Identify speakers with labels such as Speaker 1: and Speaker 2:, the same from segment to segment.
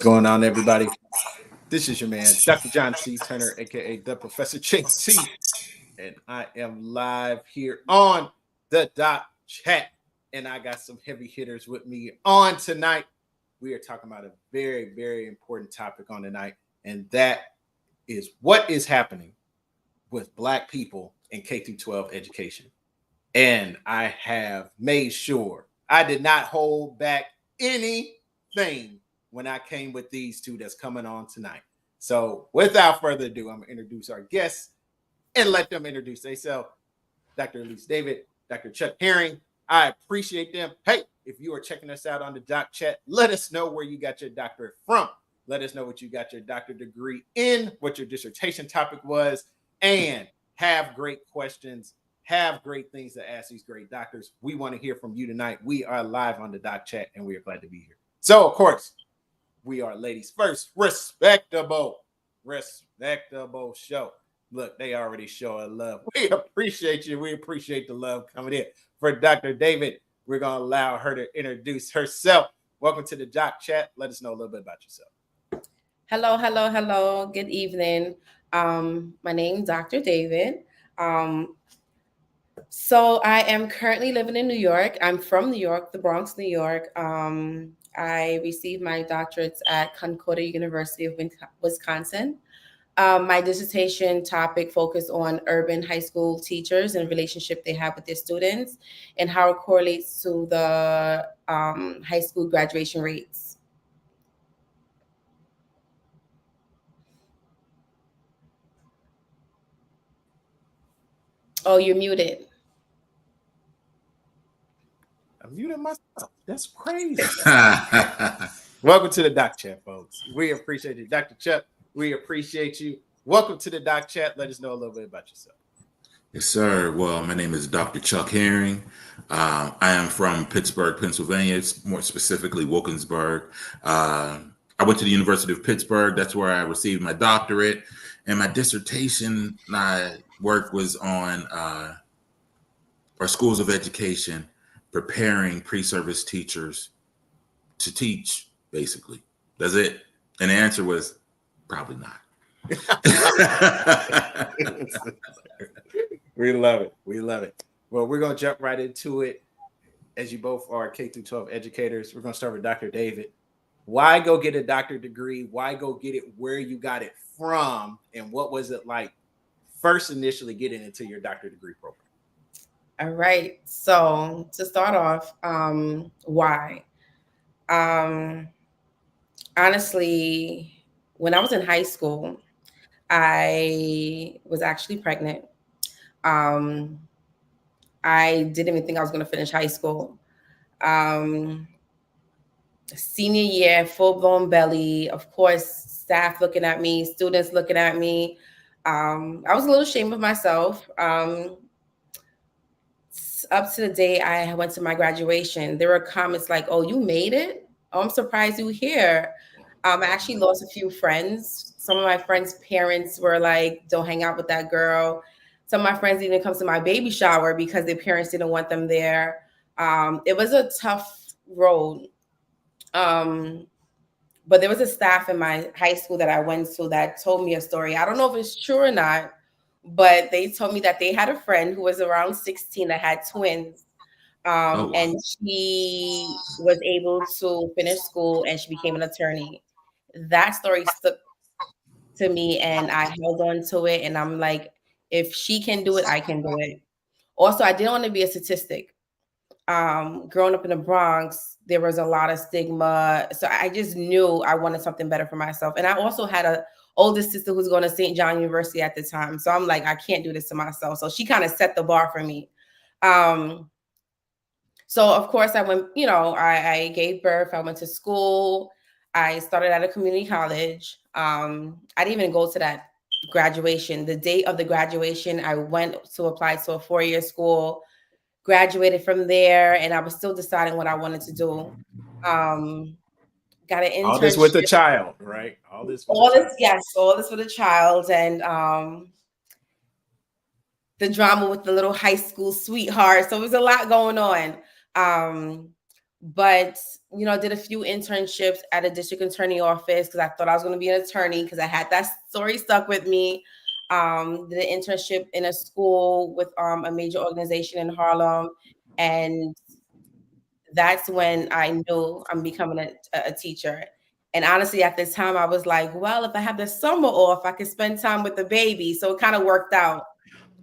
Speaker 1: Going on, everybody? This is your man, Dr. John C. Turner, aka the Professor JT, and I am live here on the Doc Chat. And I got some heavy hitters with me on tonight. We are talking about a very, very important topic on tonight, and that is what is happening with Black people in K-12 education. And I have made sure I did not hold back anything when I came with these two that's coming on tonight. So without further ado, I'm going to introduce our guests and let them introduce themselves. Dr. Elise David, Dr. Chuck Herring. I appreciate them. Hey, if you are checking us out on the Doc Chat, let us know where you got your doctorate from. Let us know what you got your doctorate degree in, what your dissertation topic was, and have great questions, have great things to ask these great doctors. We want to hear from you tonight. We are live on the Doc Chat, and we are glad to be here. So, of course, we are ladies first, respectable show. Look, they already show love. We appreciate you. We appreciate the love coming in. For Dr. David, we're going to allow her to introduce herself. Welcome to the Doc Chat. Let us know a little bit about yourself.
Speaker 2: Hello. Good evening. My name is Dr. David. So I am currently living in New York. I'm from New York, the Bronx, New York. I received my doctorates at Concordia University of Wisconsin. My dissertation topic focused on urban high school teachers and relationship they have with their students and how it correlates to the high school graduation rates. Oh, you're muted.
Speaker 1: I'm muting myself. That's crazy. Welcome to the Doc Chat, folks. We appreciate you. Dr. Chuck, we appreciate you. Welcome to the Doc Chat. Let us know a little bit about yourself.
Speaker 3: Yes, sir. Well, my name is Dr. Chuck Herring. I am from Pittsburgh, Pennsylvania, more specifically Wilkinsburg. I went to the University of Pittsburgh. That's where I received my doctorate. And my dissertation, my work was on our schools of education, preparing pre-service teachers to teach, basically. That's it. And the answer was probably not.
Speaker 1: We love it. We love it. Well, we're going to jump right into it. As you both are K-12 educators, we're going to start with Dr. David. Why go get a doctorate degree? Why go get it where you got it from? And what was it like first initially getting into your doctorate degree program?
Speaker 2: All right. So to start off, why? Honestly, when I was in high school, I was actually pregnant. Um, I didn't even think I was going to finish high school. Um, Senior year, full blown belly. Of course, staff looking at me, students looking at me. I was a little ashamed of myself. Up to the day I went to my graduation, there were comments like, "Oh, you made it? Oh, I'm surprised you here." I actually lost a few friends. Some of my friends' parents were like, "Don't hang out with that girl." Some of my friends didn't come to my baby shower because their parents didn't want them there. It was a tough road. Um, but there was a staff in my high school that I went to that told me a story. I don't know if it's true or not, but they told me that they had a friend who was around 16 that had twins.
Speaker 3: Oh, wow.
Speaker 2: And she was able to finish school and she became an attorney. That story stuck to me and I held on to it. And I'm like, if she can do it, I can do it. Also, I didn't want to be a statistic. Growing up in the Bronx, there was a lot of stigma. So I just knew I wanted something better for myself. And I also had a older sister who's going to St. John University at the time. So I'm like, I can't do this to myself. So she kind of set the bar for me. So of course I went, I gave birth. I went to school. I started at a community college. I didn't even go to that graduation. The date of the graduation, I went to apply to a 4-year school, graduated from there, and I was still deciding what I wanted to do. Got an internship.
Speaker 1: All this with the child, right? All this for
Speaker 2: the child. And the drama with the little high school sweetheart. So there was a lot going on. but did a few internships at a district attorney office because I thought I was going to be an attorney because I had that story stuck with me. Did an internship in a school with a major organization in Harlem, and that's when I knew I'm becoming a teacher. And honestly, at this time, I was like, well, if I have the summer off, I could spend time with the baby. So it kind of worked out.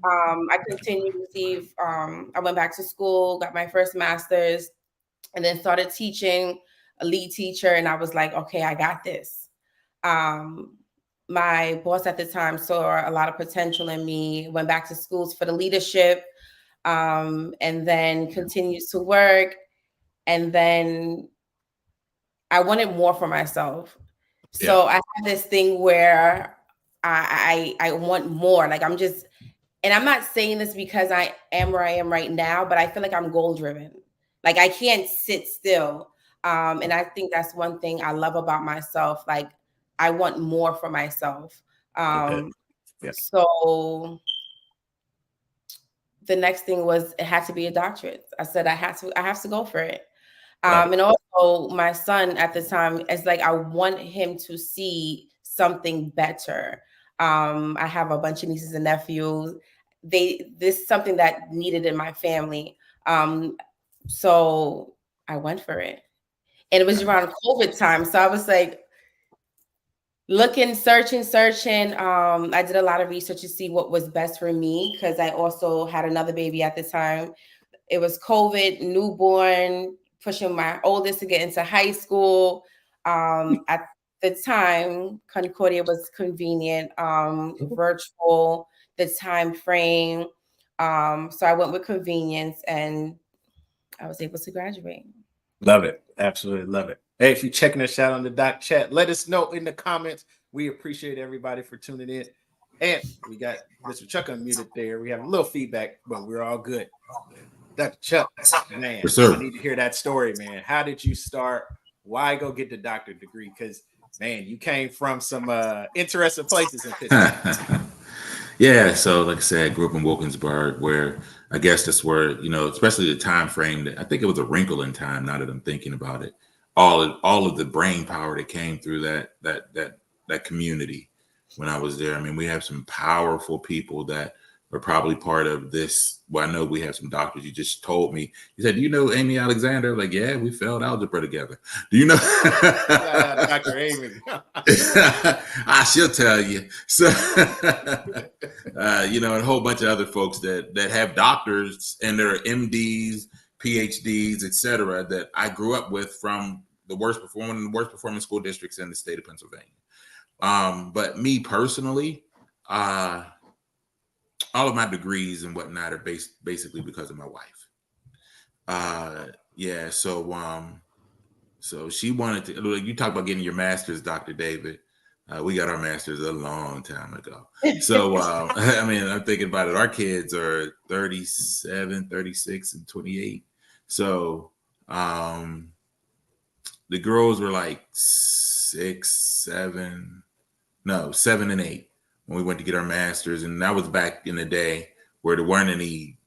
Speaker 2: I continued to receive, I went back to school, got my first master's, and then started teaching, a lead teacher. And I was like, okay, I got this. My boss at the time saw a lot of potential in me, went back to schools for the leadership, and then continues to work. And then I wanted more for myself. So I have this thing where I want more. Like and I'm not saying this because I am where I am right now, but I feel like I'm goal driven. Like I can't sit still. And I think that's one thing I love about myself. Like I want more for myself. So the next thing was it had to be a doctorate. I said I have to go for it. And also my son at the time is like, I want him to see something better. I have a bunch of nieces and nephews. This is something that needed in my family. So I went for it. And it was around COVID time. So I was like looking, searching. I did a lot of research to see what was best for me because I also had another baby at the time. It was COVID, newborn, pushing my oldest to get into high school. At the time, Concordia was convenient, virtual, the time frame. So I went with convenience and I was able to graduate.
Speaker 1: Love it. Absolutely love it. Hey, if you're checking us out on the doc chat, let us know in the comments. We appreciate everybody for tuning in. And we got Mr. Chuck unmuted there. We have a little feedback, but we're all good. Dr. Chuck, man, I need to hear that story, man. How did you start? Why go get the doctorate degree? Because, man, you came from some interesting places in Pittsburgh.
Speaker 3: Yeah, so like I said, I grew up in Wilkinsburg, where I guess that's where, especially the time frame that I think it was a wrinkle in time. Now that I'm thinking about it, all of the brain power that came through that community when I was there. I mean, we have some powerful people that were probably part of this. Well, I know we have some doctors. You just told me. You said, "Do you know Amy Alexander?" Like, yeah, we failed algebra together. Do you know
Speaker 1: Dr. Amy?
Speaker 3: She'll tell you. So, and a whole bunch of other folks that have doctors and they're MDs, PhDs, etc. that I grew up with from the worst performing school districts in the state of Pennsylvania. But me personally, all of my degrees and whatnot are basically because of my wife. So she wanted to. You talk about getting your master's, Dr. David. We got our masters a long time ago. So I mean, I'm thinking about it. Our kids are 37, 36, and 28. So the girls were like 7 and 8. When we went to get our masters, and that was back in the day where there weren't any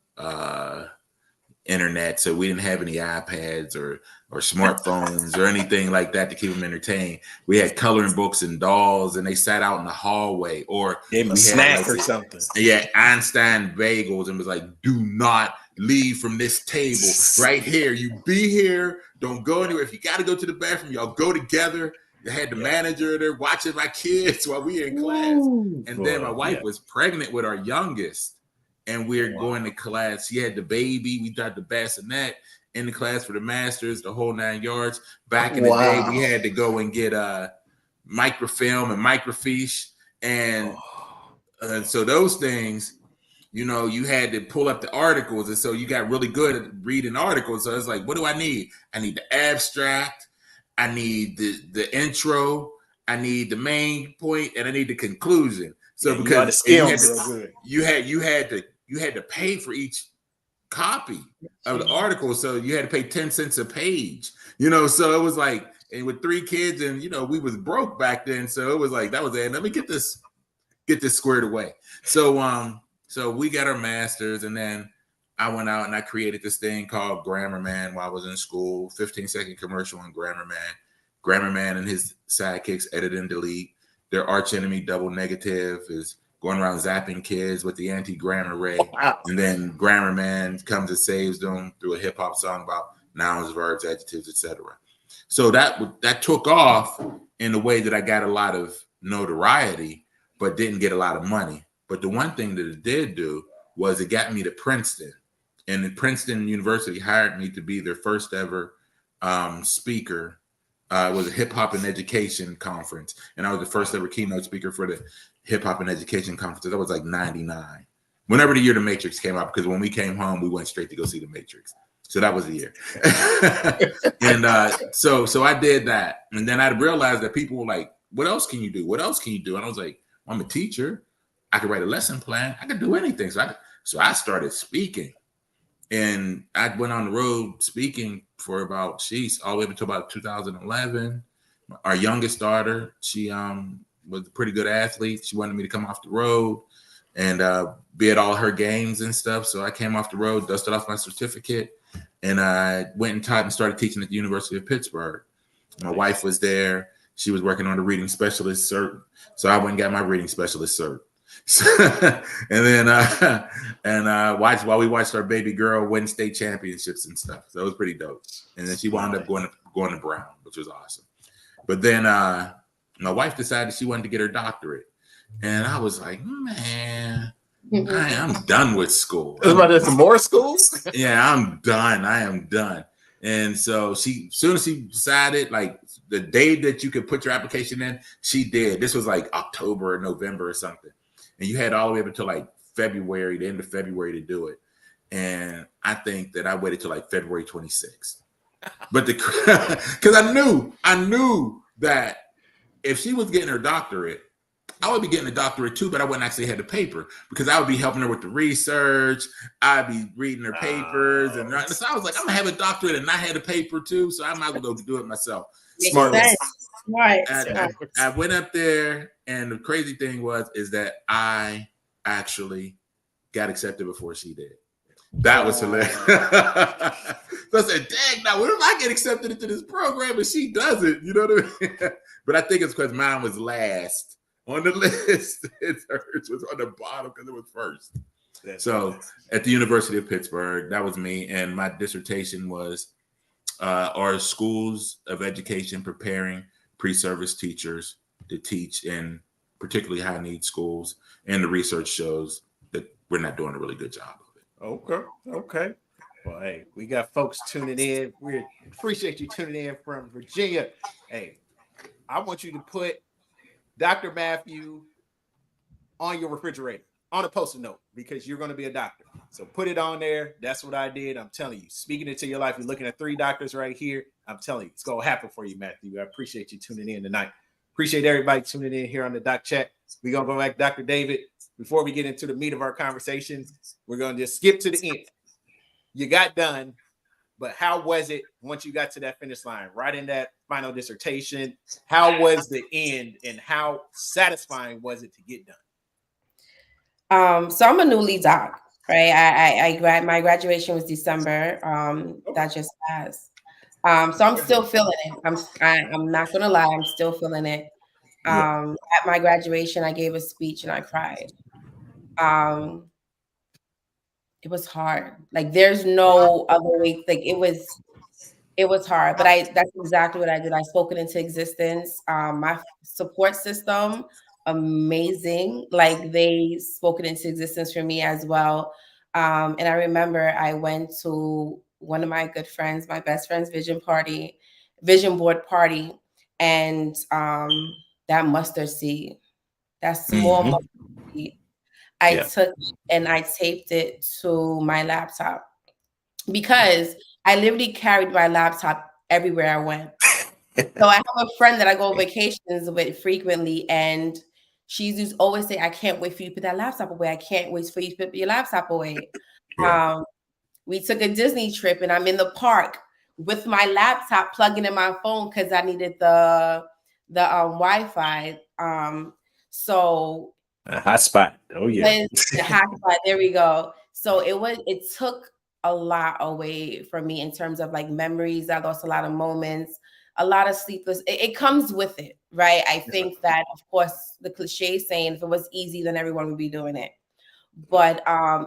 Speaker 3: internet, so we didn't have any iPads or smartphones or anything like that to keep them entertained. We had coloring books and dolls, and they sat out in the hallway, or
Speaker 1: gave them a snack or something.
Speaker 3: Yeah, Einstein bagels, and was like, "Do not leave from this table right here. You be here. Don't go anywhere. If you got to go to the bathroom, y'all go together." I had the manager there watching my kids while we were in class. And then my wife was pregnant with our youngest. And we're going to class. She had the baby. We got the bassinet in the class for the masters, the whole 9 yards. Back in the day, we had to go and get microfilm and microfiche. And so those things, you had to pull up the articles. And so you got really good at reading articles. So it's like, what do I need? I need the abstract. I need the intro, I need the main point, and I need the conclusion. So because you had to pay for each copy of the article, so you had to pay 10 cents a page. So it was like, and with 3 kids, and we was broke back then, so it was like that was it. Let me get this squared away. So so we got our masters, and then I went out and I created this thing called Grammar Man while I was in school. 15-second commercial on Grammar Man. Grammar Man and his sidekicks edit and delete. Their arch enemy, Double Negative, is going around zapping kids with the anti-grammar ray.
Speaker 1: Wow.
Speaker 3: And then Grammar Man comes and saves them through a hip hop song about nouns, verbs, adjectives, etc. So that took off in a way that I got a lot of notoriety, but didn't get a lot of money. But the one thing that it did do was it got me to Princeton. And then Princeton University hired me to be their first ever speaker. It was a hip hop and education conference. And I was the first ever keynote speaker for the hip hop and education conference. That was like 99. Whenever the year The Matrix came out, because when we came home, we went straight to go see The Matrix. So that was the year. And so I did that. And then I realized that people were like, what else can you do? What else can you do? And I was like, well, I'm a teacher. I could write a lesson plan. I could do anything. So I started speaking. And I went on the road speaking for about, all the way up until about 2011. Our youngest daughter, she was a pretty good athlete. She wanted me to come off the road and be at all her games and stuff. So I came off the road, dusted off my certificate, and I went and taught and started teaching at the University of Pittsburgh. My wife was there. She was working on the reading specialist cert. So I went and got my reading specialist cert. And then while we watched our baby girl win state championships and stuff. So it was pretty dope. And then she wound up going to Brown, which was awesome. But then my wife decided she wanted to get her doctorate. And I was like, man, I'm done with school.
Speaker 1: Some more schools?
Speaker 3: Yeah, I'm done. I am done. And so as soon as she decided, like the day that you could put your application in, she did. This was like October or November or something. And you had all the way up until like February, the end of February to do it. And I think that I waited till like February 26th. But because I knew that if she was getting her doctorate, I would be getting a doctorate too, but I wouldn't actually have the paper because I would be helping her with the research. I'd be reading her papers. And so I was like, I'm going to have a doctorate and not have the paper too. So I might as well go do it myself.
Speaker 1: Smart.
Speaker 3: I went up there, and the crazy thing is that I actually got accepted before she did. That was hilarious. So I said, dang, now what if I get accepted into this program and she doesn't? You know what I mean? But I think it's because mine was last on the list. Hers was on the bottom because it was first. So at the University of Pittsburgh, that was me. And my dissertation was are schools of education preparing pre-service teachers to teach in particularly high need schools, and the research shows that we're not doing a really good job of
Speaker 1: it. Okay. Well, hey, we got folks tuning in. We appreciate you tuning in from Virginia. Hey, I want you to put Dr. Matthew on your refrigerator, on a post-it note, because you're going to be a doctor. So put it on there. That's what I did. I'm telling you, speaking into your life. You're looking at 3 doctors right here. I'm telling you, it's going to happen for you, Matthew. I appreciate you tuning in tonight. Appreciate everybody tuning in here on the Doc Chat. We're going to go back to Dr. David. Before we get into the meat of our conversation, we're going to just skip to the end. You got done, but how was it once you got to that finish line, right in that final dissertation? How was the end, and how satisfying was it to get done?
Speaker 2: So I'm a newly doc, right? My graduation was December. That just passed. So I'm still feeling it. I'm not gonna lie, I'm still feeling it. At my graduation, I gave a speech and I cried. It was hard. Like there's no other way. Like it was hard. But that's exactly what I did. I spoke it into existence. My support system, amazing. Like they spoke it into existence for me as well. And I remember I went to one of my good friends, my best friend's vision board party, and that mustard seed, that small mustard seed, I took and I taped it to my laptop because I literally carried my laptop everywhere I went. So I have a friend that I go on vacations with frequently, and she's always say, I can't wait for you to put that laptop away. I can't wait for you to put your laptop away. We took a Disney trip and I'm in the park with my laptop plugging in my phone because I needed the Wi-Fi. So
Speaker 1: a hotspot. Oh yeah.
Speaker 2: The hotspot. There we go. So it took a lot away from me in terms of like memories. I lost a lot of moments, a lot of sleepless. It comes with it, right? I think that, of course, the cliche saying, if it was easy, then everyone would be doing it. But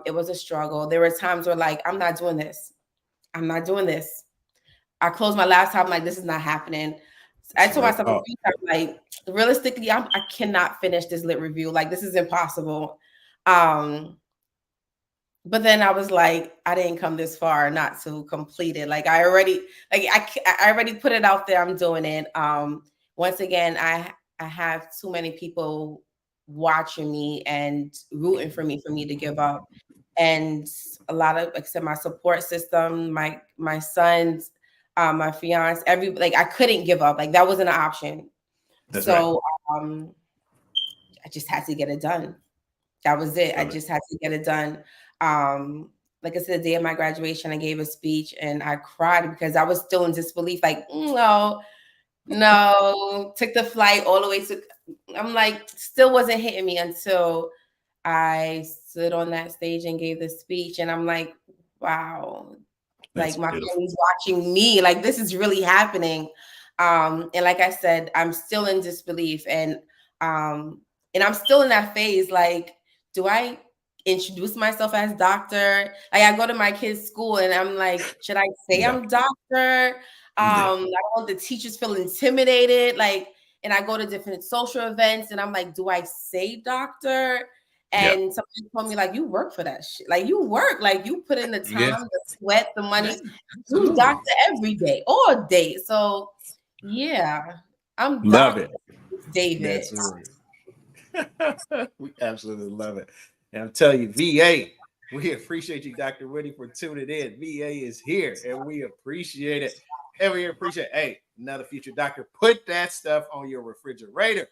Speaker 2: it was a struggle. There were times where like, I'm not doing this. I'm not doing this. I closed my laptop. I'm like, this is not happening. I told myself a few times, like, realistically, I cannot finish this lit review. Like, this is impossible. But then I was like, I didn't come this far not to complete it. Like, I already put it out there. I'm doing it. Once again, I have too many people watching me and rooting for me to give up. And a lot of, like I said, my support system, my sons, my fiance, I couldn't give up. Like, that wasn't an option.
Speaker 1: That's
Speaker 2: so right. I just had to get it done. That was it. I just had to get it done. Like I said, the day of my graduation, I gave a speech and I cried because I was still in disbelief. Like, no, took the flight all the way to, I'm like, still wasn't hitting me until I stood on that stage and gave the speech. And I'm like, wow, like my family's watching me. Like, this is really happening. And like I said, I'm still in disbelief. And I'm still in that phase. Like, do I introduce myself as doctor? Like, I go to my kids' school and I'm like, should I say I'm doctor? I don't want the teachers feel intimidated. Like, and I go to different social events and I'm like, do I say doctor? And some people told me, like, you work for that shit. Like, you work, like, you put in the time, the sweat, the money. You doctor every day, all day. So, yeah, I'm
Speaker 1: love it,
Speaker 2: David.
Speaker 1: We absolutely love it. And I'm telling you, VA, we appreciate you, Dr. Whitty, for tuning in. VA is here, and we appreciate it. And we appreciate, hey, another future doctor. Put that stuff on your refrigerator.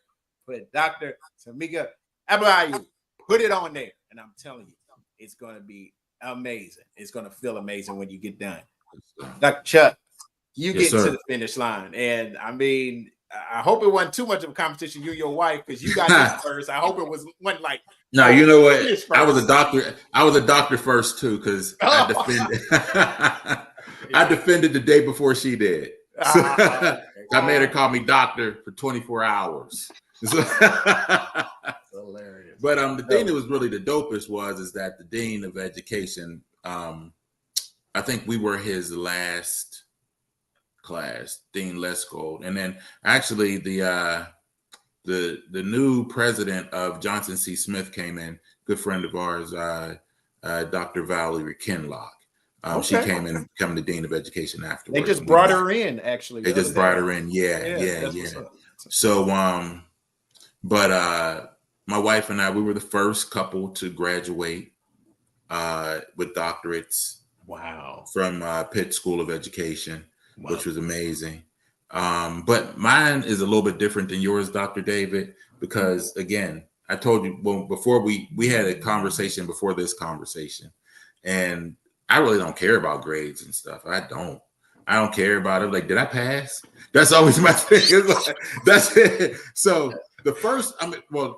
Speaker 1: Put Dr. Tamika Abayu. Put it on there. And I'm telling you, it's going to be amazing. It's going to feel amazing when you get done. Dr. Chuck, you get to the finish line. And I mean, I hope it wasn't too much of a competition, you and your wife, because you got it first. I hope it wasn't like.
Speaker 3: No, you know what? I was a doctor. I was a doctor first too, because I defended. I defended the day before she did. I made her call me doctor for 24 hours.
Speaker 1: Hilarious.
Speaker 3: But the thing that was really the dopest is that the dean of education, I think we were his last class, Dean Leskold, and then actually the new president of Johnson C. Smith came in, good friend of ours, Dr. Valerie Kinlock. She came in, become the dean of education afterwards.
Speaker 1: They just brought her in, actually.
Speaker 3: They just brought her in, yeah. So, but my wife and I, we were the first couple to graduate with doctorates.
Speaker 1: Wow.
Speaker 3: From Pitt School of Education, which was amazing. But mine is a little bit different than yours, Dr. David, because again, I told you, well, before we had a conversation before this conversation, and I really don't care about grades and stuff. I don't care about it. Like, did I pass? That's always my thing. Like, that's it. So the first,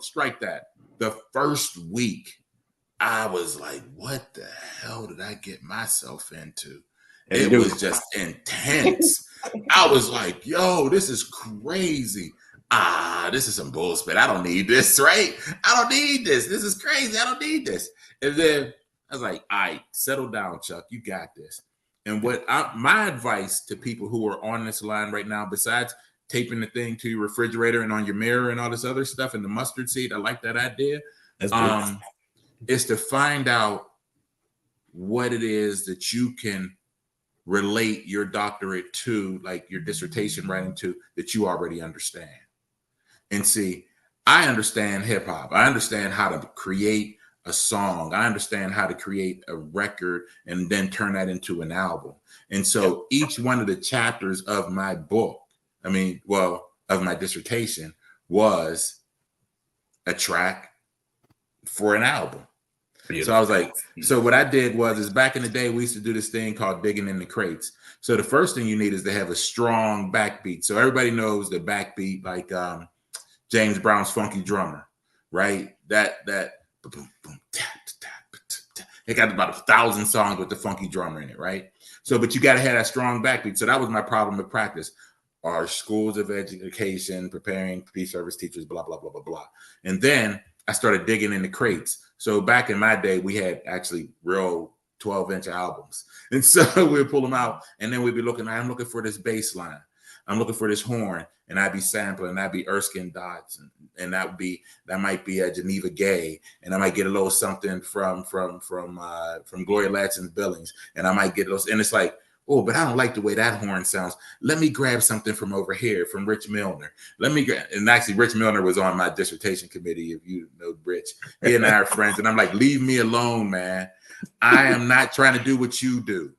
Speaker 3: strike that. The first week, I was like, what the hell did I get myself into? It was just intense. I was like, yo, this is crazy. This is some bullshit. I don't need this, right? I don't need this. This is crazy. I don't need this. And then I was like, all right, settle down, Chuck. You got this. And my advice to people who are on this line right now, besides taping the thing to your refrigerator and on your mirror and all this other stuff in the mustard seed, I like that idea. Is to find out what it is that you can relate your doctorate to, like your dissertation writing to, that you already understand. And see, I understand hip hop. I understand how to create a song. I understand how to create a record and then turn that into an album. And so each one of the chapters of my book, of my dissertation, was a track for an album. Beautiful. So I was like, so what I did is back in the day, we used to do this thing called digging in the crates. So the first thing you need is to have a strong backbeat. So everybody knows the backbeat, like James Brown's Funky Drummer, right? That boom, boom, tap, tap, tap, tap. It got about 1,000 songs with the funky drummer in it, right? So, but you got to have that strong backbeat. So that was my problem with practice. Our schools of education, preparing pre-service teachers, blah, blah, blah, blah, blah. And then I started digging in the crates. So back in my day, we had actually real 12-inch albums. And so we'd pull them out, and then we'd be looking, I'm looking for this bass line. I'm looking for this horn, and I'd be sampling, that'd be Erskine Dodds, and that might be a Geneva Gay, and I might get a little something from Gloria Latson Billings, and I might get those, and it's like, oh, but I don't like the way that horn sounds. Let me grab something from over here, from Rich Milner. And actually, Rich Milner was on my dissertation committee, if you know Rich. He and I are friends, and I'm like, leave me alone, man. I am not trying to do what you do.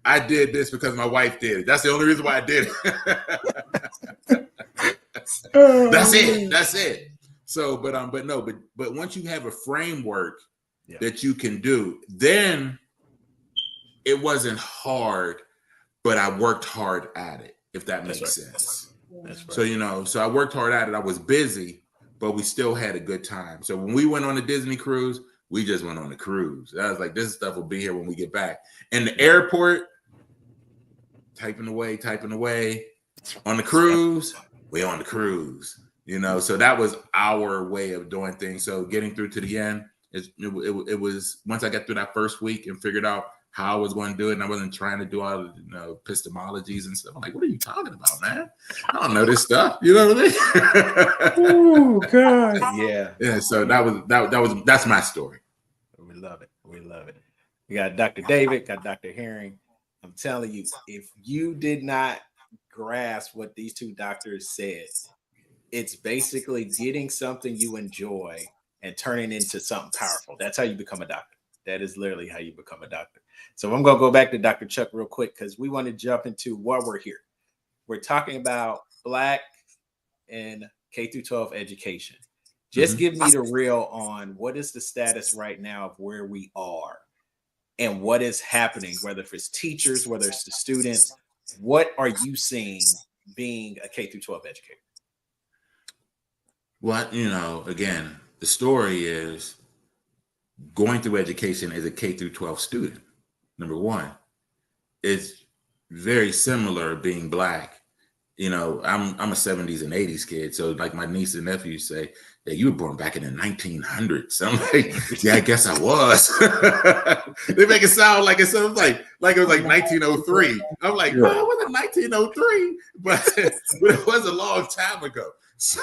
Speaker 3: I did this because my wife did it. That's the only reason why I did it. That's it. So, but once you have a framework that you can do, then it wasn't hard, but I worked hard at it, if that makes sense.
Speaker 1: That's right.
Speaker 3: So, so I worked hard at it. I was busy, but we still had a good time. So when we went on the Disney cruise, we just went on the cruise. I was like, this stuff will be here when we get back. In the airport, typing away. On the cruise, we on the cruise. So that was our way of doing things. So getting through to the end, it was, once I got through that first week and figured out how I was going to do it, and I wasn't trying to do all the epistemologies and stuff. I'm like, what are you talking about, man? I don't know this stuff. You know what I mean?
Speaker 1: Oh God, yeah.
Speaker 3: Yeah. So that's my story.
Speaker 1: We love it. We got Dr. David, got Dr. Herring. I'm telling you, if you did not grasp what these two doctors said, it's basically getting something you enjoy and turning into something powerful. That's how you become a doctor. That is literally how you become a doctor. So I'm going to go back to Dr. Chuck real quick, because we want to jump into what we're here. We're talking about Black and K-12 education. Just give me the real on what is the status right now of where we are and what is happening, whether it's teachers, whether it's the students. What are you seeing being a K-12 educator?
Speaker 3: Well, again, the story is going through education as a K-12 student. Number one, it's very similar being Black. I'm a 70s and 80s kid. So like my niece and nephews say, yeah, you were born back in the 1900s. I'm like, yeah, I guess I was. They make it sound like it was like it was like 1903. I'm like, no, it wasn't 1903, but it was a long time ago. So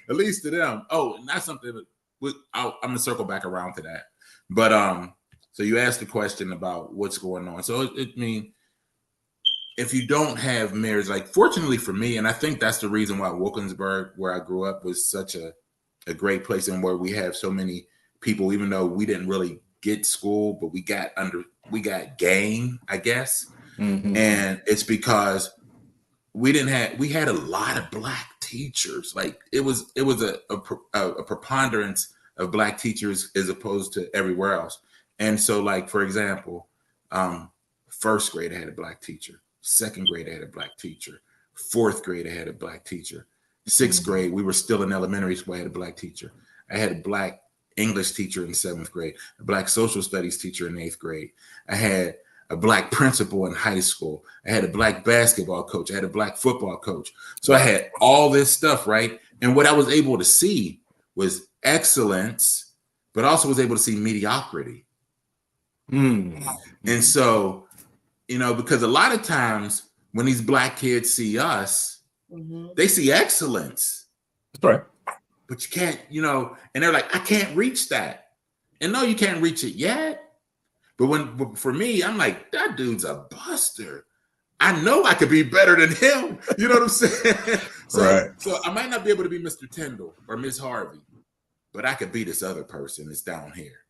Speaker 3: at least to them. Oh, and that's something that I'm gonna circle back around to that. But so you asked the question about what's going on. So if you don't have mirrors, like fortunately for me, and I think that's the reason why Wilkinsburg, where I grew up, was such a great place, and where we have so many people, even though we didn't really get school, but we got game, I guess. Mm-hmm. And it's because we had a lot of Black teachers. Like it was a preponderance of Black teachers as opposed to everywhere else. And so, like, for example, first grade I had a Black teacher. Second grade I had a Black teacher. Fourth grade I had a Black teacher. Sixth grade, we were still in elementary school, I had a Black teacher. I had a Black English teacher in seventh grade, a Black social studies teacher in eighth grade. I had a Black principal in high school. I had a Black basketball coach. I had a Black football coach. So I had all this stuff, right? And what I was able to see was excellence, but also was able to see mediocrity. And so, because a lot of times when these Black kids see us, they see excellence.
Speaker 1: That's right.
Speaker 3: But you can't, and they're like, I can't reach that. And no, you can't reach it yet. But for me, I'm like, that dude's a buster. I know I could be better than him. You know what I'm saying? So I might not be able to be Mr. Tyndall or Miss Harvey, but I could be this other person that's down here.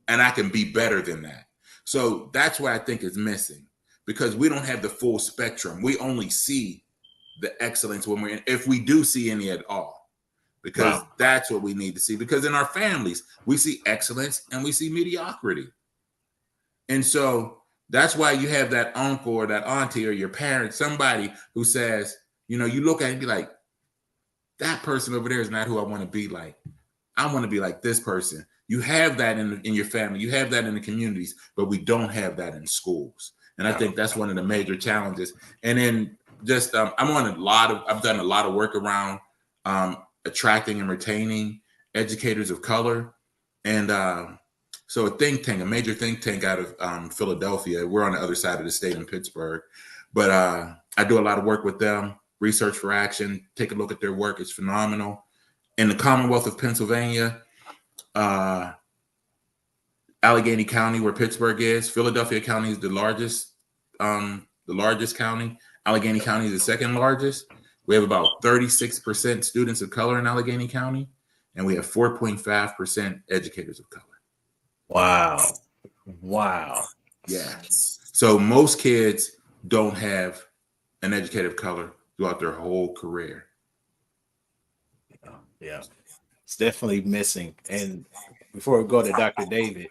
Speaker 3: And I can be better than that. So that's why I think it's missing, because we don't have the full spectrum. We only see the excellence when if we do see any at all, because that's what we need to see. Because in our families, we see excellence and we see mediocrity. And so that's why you have that uncle or that auntie or your parent, somebody who says, you look at it and be like, that person over there is not who I want to be like. I want to be like this person. You have that in your family, you have that in the communities, but we don't have that in schools. And I think that's one of the major challenges. And then just I've done a lot of work around attracting and retaining educators of color. And so a major think tank out of Philadelphia. We're on the other side of the state in Pittsburgh, but I do a lot of work with them. Research for Action. Take a look at their work; it's phenomenal. In the Commonwealth of Pennsylvania, Allegheny County, where Pittsburgh is, Philadelphia County is the largest county. Allegheny County is the second largest. We have about 36% students of color in Allegheny County, and we have 4.5% educators of color.
Speaker 1: Wow.
Speaker 3: Yeah. So most kids don't have an educator of color throughout their whole career.
Speaker 1: Yeah. It's definitely missing. And before we go to Dr. David,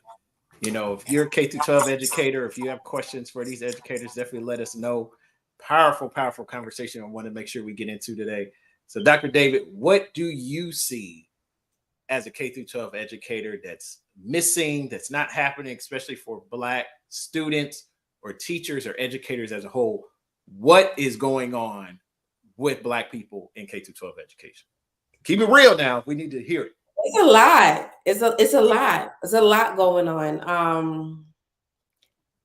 Speaker 1: if you're a K-12 educator, if you have questions for these educators, definitely let us know. Powerful conversation I want to make sure we get into today. So Dr. David, what do you see as a K-12 educator that's missing, that's not happening, especially for Black students or teachers or educators as a whole? What is going on with Black people in K-12 education? Keep it real now. We need to hear it.
Speaker 2: It's a lot. It's a lot. There's a lot going on.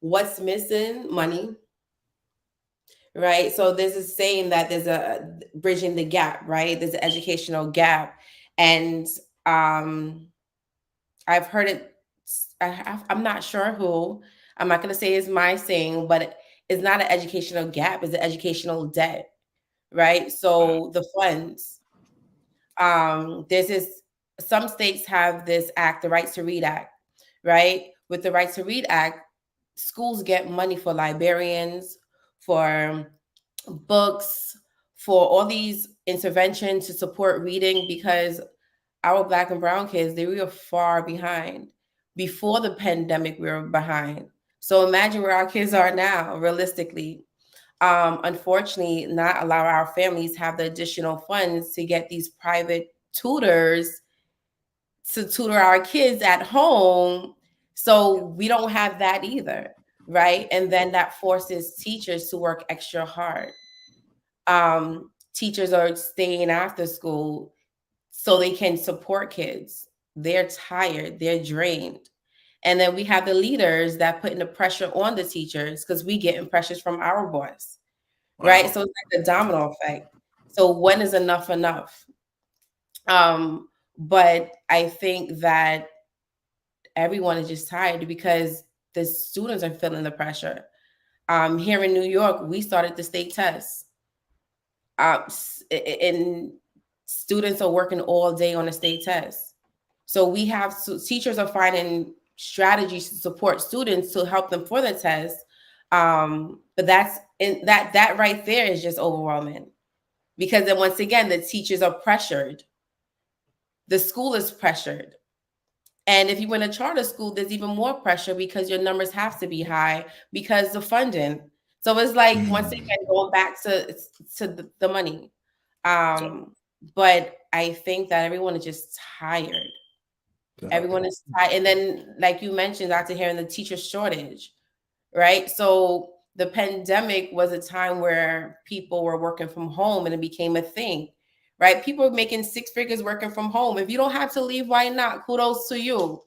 Speaker 2: What's missing? Money. Right. So there's a saying that there's a bridging the gap, right? There's an educational gap. And I've heard it. I'm not sure who. I'm not going to say it's my saying, but it's not an educational gap. It's an educational debt. Right. So the funds. There's this. Some states have this act, the Right to Read Act, right? With the Right to Read Act, schools get money for librarians, for books, for all these interventions to support reading, because our Black and brown kids, they were far behind. Before the pandemic, we were behind. So imagine where our kids are now, realistically. Unfortunately, not a lot of our families have the additional funds to get these private tutors to tutor our kids at home. So we don't have that either, right? And then that forces teachers to work extra hard. Teachers are staying after school so they can support kids. They're tired, they're drained. And then we have the leaders that putting the pressure on the teachers because we getting pressures from our boss, right? So it's like a domino effect. So when is enough enough? But I think that everyone is just tired because the students are feeling the pressure. Here in New York, we started the state tests. And students are working all day on a state test. So we have teachers are finding strategies to support students to help them for the test. But that right there is just overwhelming, because then once again, the teachers are pressured. The school is pressured. And if you in a charter school, there's even more pressure because your numbers have to be high because of funding. So it's like, once again, going back to the money. But I think that everyone is just tired. Everyone is tired. And then, like you mentioned, Dr. Heron, the teacher shortage, right? So the pandemic was a time where people were working from home and it became a thing, right? People are making six figures working from home. If you don't have to leave, why not? Kudos to you.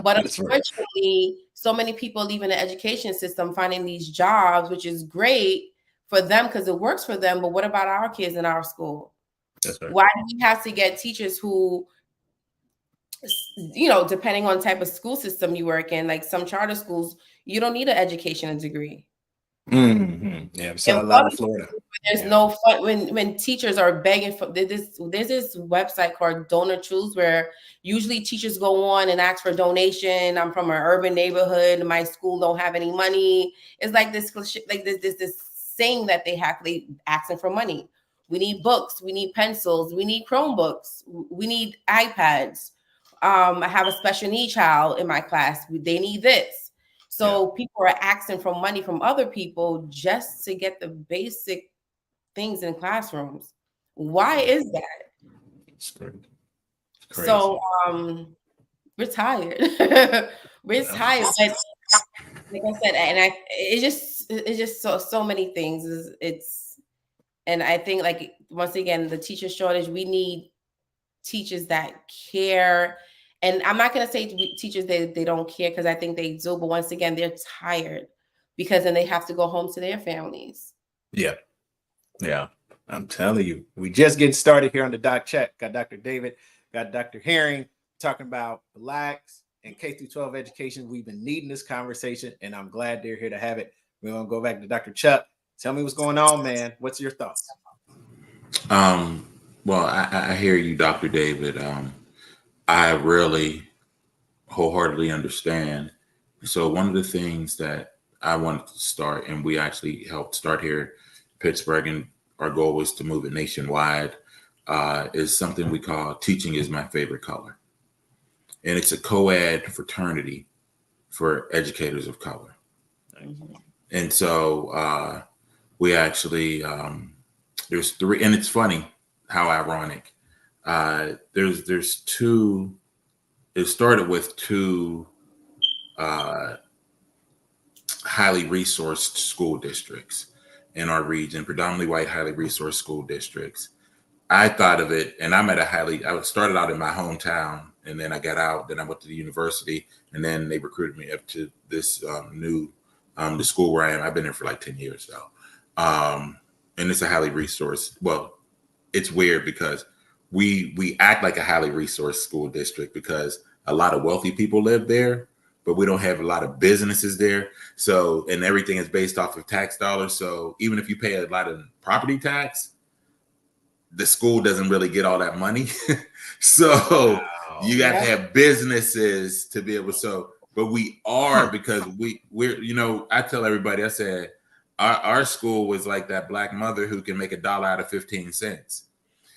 Speaker 2: But unfortunately, so many people leaving the education system, finding these jobs, which is great for them because it works for them. But what about our kids in our school? Why do we have to get teachers who, depending on type of school system you work in, like some charter schools, you don't need an education degree.
Speaker 1: Yeah, so a lot of Florida.
Speaker 2: There's no fun when teachers are begging for this. There's this website called Donor Choose where usually teachers go on and ask for donation. I'm from an urban neighborhood. My school don't have any money. It's like this saying that they have, they asking for money. We need books. We need pencils. We need Chromebooks. We need iPads. I have a special need child in my class. They need this. So people are asking for money from other people just to get the basic things in classrooms. Why is that?
Speaker 1: It's crazy.
Speaker 2: So we're tired. We're tired, but like I said, and it's just so many things. And I think, like, once again, the teacher shortage. We need teachers that care. And I'm not going to say teachers they don't care, because I think they do. But once again, they're tired because then they have to go home to their families.
Speaker 1: Yeah. Yeah. I'm telling you, we just getting started here on the Doc Chat. Got Dr. David, got Dr. Herring talking about blacks and K-12 education. We've been needing this conversation, and I'm glad they're here to have it. We're going to go back to Dr. Chuck. Tell me what's going on, man. What's your thoughts?
Speaker 3: Well, I hear you, Dr. David. I really wholeheartedly understand. So one of the things that I wanted to start, and we actually helped start here in Pittsburgh, and our goal was to move it nationwide, is something we call Teaching is My Favorite Color. And it's a co-ed fraternity for educators of color. Mm-hmm. And so we actually, there's 3, and it's funny how ironic. There's 2, it started with 2 highly resourced school districts in our region, predominantly white, highly resourced school districts. I thought of it, and I started out in my hometown, and then I got out, then I went to the university, and then they recruited me up to this the school where I am. I've been there for like 10 years now. And it's a highly resourced, well, it's weird because we act like a highly resourced school district because a lot of wealthy people live there, but we don't have a lot of businesses there. So, and everything is based off of tax dollars. So even if you pay a lot of property tax, the school doesn't really get all that money. So you got to have businesses to be able to, but we are, because we're, you know, I tell everybody, I said, our school was like that black mother who can make $1 out of 15 cents.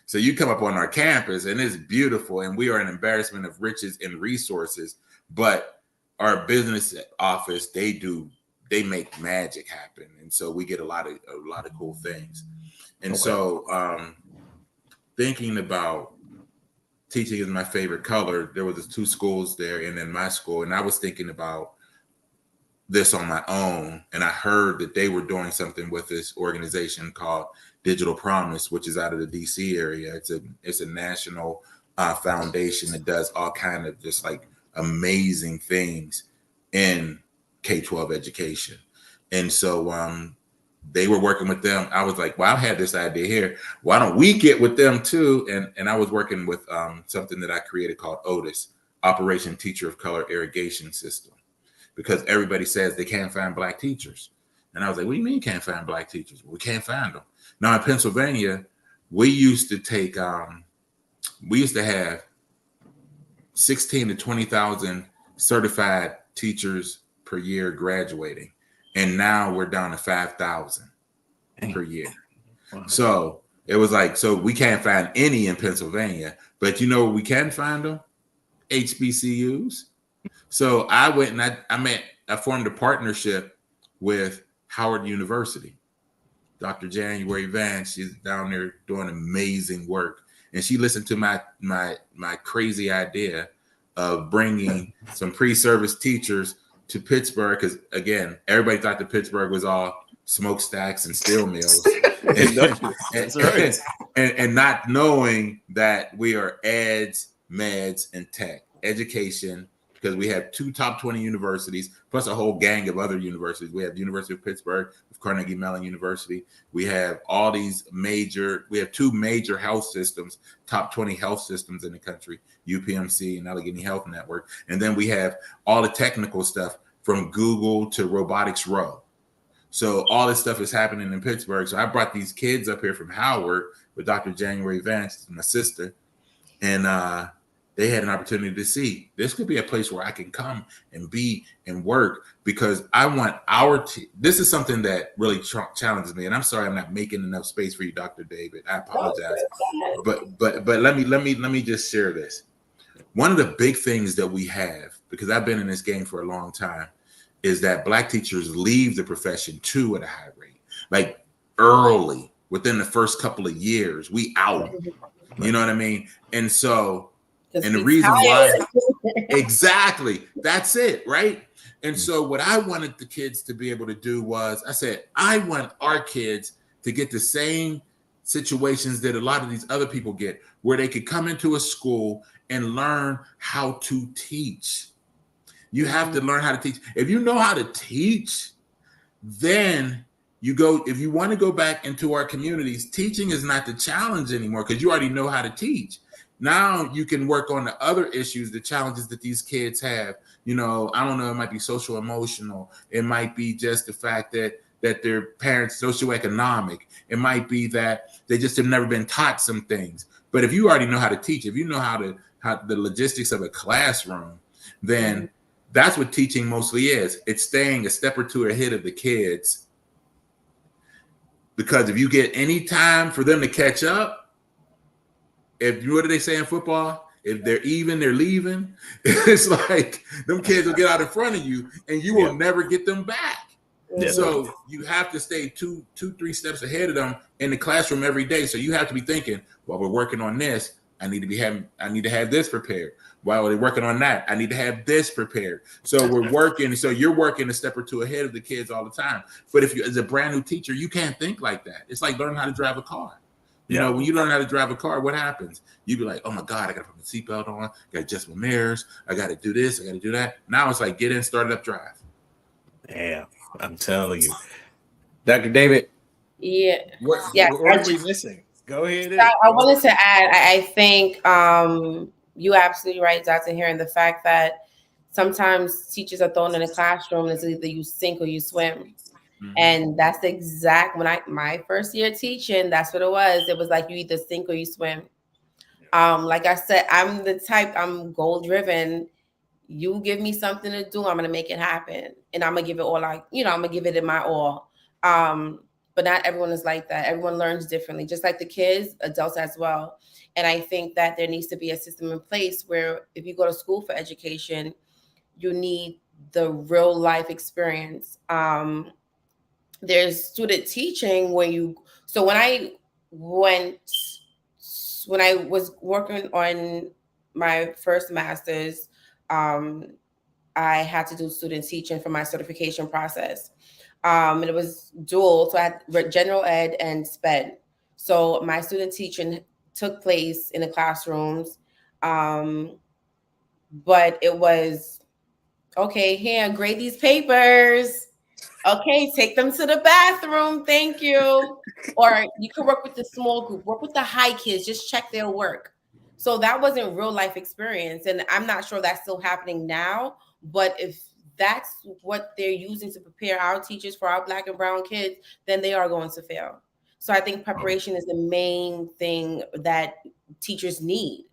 Speaker 3: So you come up on our campus and it's beautiful, and we are an embarrassment of riches and resources, but our business office, they make magic happen. And so we get a lot of cool things. And so thinking about teaching is my favorite color, there was 2 schools there and then my school, and I was thinking about this on my own, and I heard that they were doing something with this organization called Digital Promise, which is out of the DC area. It's a national foundation that does all kind of just like amazing things in K-12 education. And so they were working with them. I was like, well, I had this idea here. Why don't we get with them too? And I was working with something that I created called Otis, Operation Teacher of Color Irrigation System, because everybody says they can't find black teachers. And I was like, what do you mean you can't find black teachers? We can't find them. Now in Pennsylvania, we used to have 16 to 20,000 certified teachers per year graduating. And now we're down to 5,000 per year. Wow. So it was like, so we can't find any in Pennsylvania, but you know where we can find them? HBCUs. So I went and I formed a partnership with Howard University. Dr. January Vance, she's down there doing amazing work. And she listened to my crazy idea of bringing some pre-service teachers to Pittsburgh, because again, everybody thought that Pittsburgh was all smokestacks and steel mills. and not knowing that we are eds, meds, and tech education, because we have 2 top 20 universities, plus a whole gang of other universities. We have the University of Pittsburgh, Carnegie Mellon University. We have all these we have 2 major health systems, top 20 health systems in the country, UPMC and Allegheny Health Network. And then we have all the technical stuff from Google to Robotics Row. So all this stuff is happening in Pittsburgh. So I brought these kids up here from Howard with Dr. January Vance, my sister, and they had an opportunity to see this could be a place where I can come and be and work, because I want this is something that really challenges me. And I'm sorry I'm not making enough space for you, Dr. David. I apologize. But let me just share this. One of the big things that we have, because I've been in this game for a long time, is that black teachers leave the profession too at a high rate. Like early, within the first couple of years, we out. You know what I mean? And so, and the reason why, Exactly. That's it, right? And so what I wanted the kids to be able to do was, I said, I want our kids to get the same situations that a lot of these other people get, where they could come into a school and learn how to teach. You have to learn how to teach. If you know how to teach, then you go, if you want to go back into our communities, teaching is not the challenge anymore because you already know how to teach. Now you can work on the other issues, the challenges that these kids have. You know, I don't know, it might be social emotional. It might be just the fact that their parents socioeconomic. It might be that they just have never been taught some things. But if you already know how to teach, if you know how the logistics of a classroom, then that's what teaching mostly is. It's staying a step or two ahead of the kids. Because if you get any time for them to catch up, what do they say in football? If they're even, they're leaving. It's like them kids will get out in front of you and you will never get them back. Yeah. So you have to stay two, 3 steps ahead of them in the classroom every day. So you have to be thinking, while we're working on this, I need to have this prepared. While we're working on that, I need to have this prepared. So we're working. So you're working a step or two ahead of the kids all the time. But if you, as a brand new teacher, you can't think like that. It's like learning how to drive a car. You know, when you learn how to drive a car, what happens? You be like, oh my God, I got to put my seatbelt on. I got to adjust my mirrors. I got to do this. I got to do that. Now it's like, get in, start it up, drive.
Speaker 1: Yeah, I'm telling you. Dr. David.
Speaker 2: Yeah.
Speaker 1: What are we missing? Go ahead.
Speaker 2: I wanted to add, I think you're absolutely right, Dr. Heron, the fact that sometimes teachers are thrown in a classroom and it's either you sink or you swim. And that's the exact, my first year teaching, that's what it was. It was like you either sink or you swim. Like I said, I'm goal driven. You give me something to do, I'm gonna make it happen. And I'm gonna give it all I'm gonna give it in my all. But not everyone is like that. Everyone learns differently, just like the kids, adults as well. And I think that there needs to be a system in place where if you go to school for education, you need the real life experience. There's student teaching when I was working on my first master's, I had to do student teaching for my certification process. And it was dual, so I had general ed and SPED. So my student teaching took place in the classrooms, but it was, okay, here, grade these papers. Okay, take them to the bathroom. Thank you. Or you can work with the small group, work with the high kids, just check their work. So that wasn't real life experience. And I'm not sure that's still happening now. But if that's what they're using to prepare our teachers for our Black and brown kids, then they are going to fail. So I think preparation is the main thing that teachers need,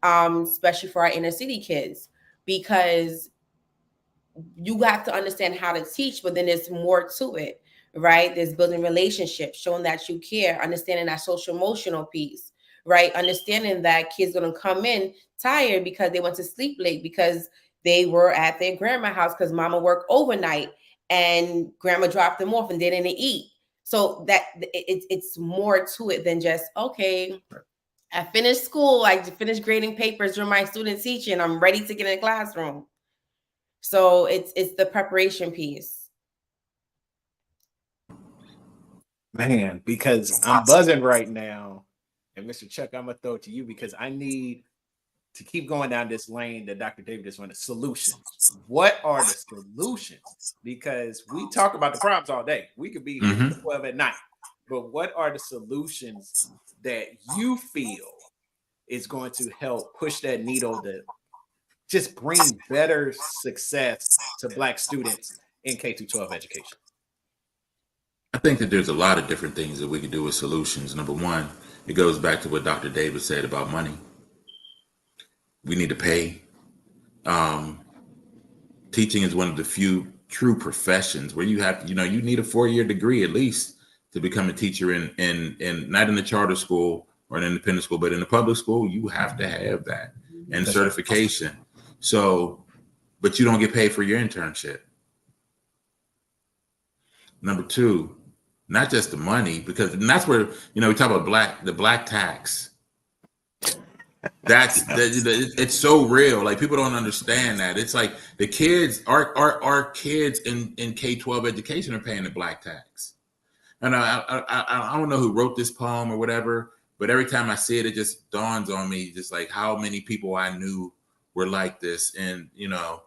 Speaker 2: especially for our inner city kids, because you have to understand how to teach, but then there's more to it, right? There's building relationships, showing that you care, understanding that social emotional piece, right? Understanding that kids gonna come in tired because they went to sleep late because they were at their grandma's house because mama worked overnight and grandma dropped them off and they didn't eat. So that it's more to it than just, okay, I finished school, I finished grading papers during my student teaching, I'm ready to get in the classroom. So it's the preparation piece.
Speaker 1: Man, because I'm buzzing right now. And Mr. Chuck, I'm gonna throw it to you because I need to keep going down this lane that Dr. David just wanted. Solutions. What are the solutions? Because we talk about the problems all day. We could be 12 at night. But what are the solutions that you feel is going to help push that needle to just bring better success to Black students in K-12 education?
Speaker 3: I think that there's a lot of different things that we can do with solutions. Number one, it goes back to what Dr. David said about money. We need to pay. Teaching is one of the few true professions where you have, you need a 4-year degree at least to become a teacher in not in the charter school or an independent school, but in the public school, you have to have that and certification. So, but you don't get paid for your internship. Number two, not just the money, because that's where, we talk about the black tax. It's so real. Like people don't understand that. It's like the kids, our kids in K-12 education are paying the black tax. And I don't know who wrote this poem or whatever, but every time I see it, it just dawns on me, just like how many people I knew were like this. And I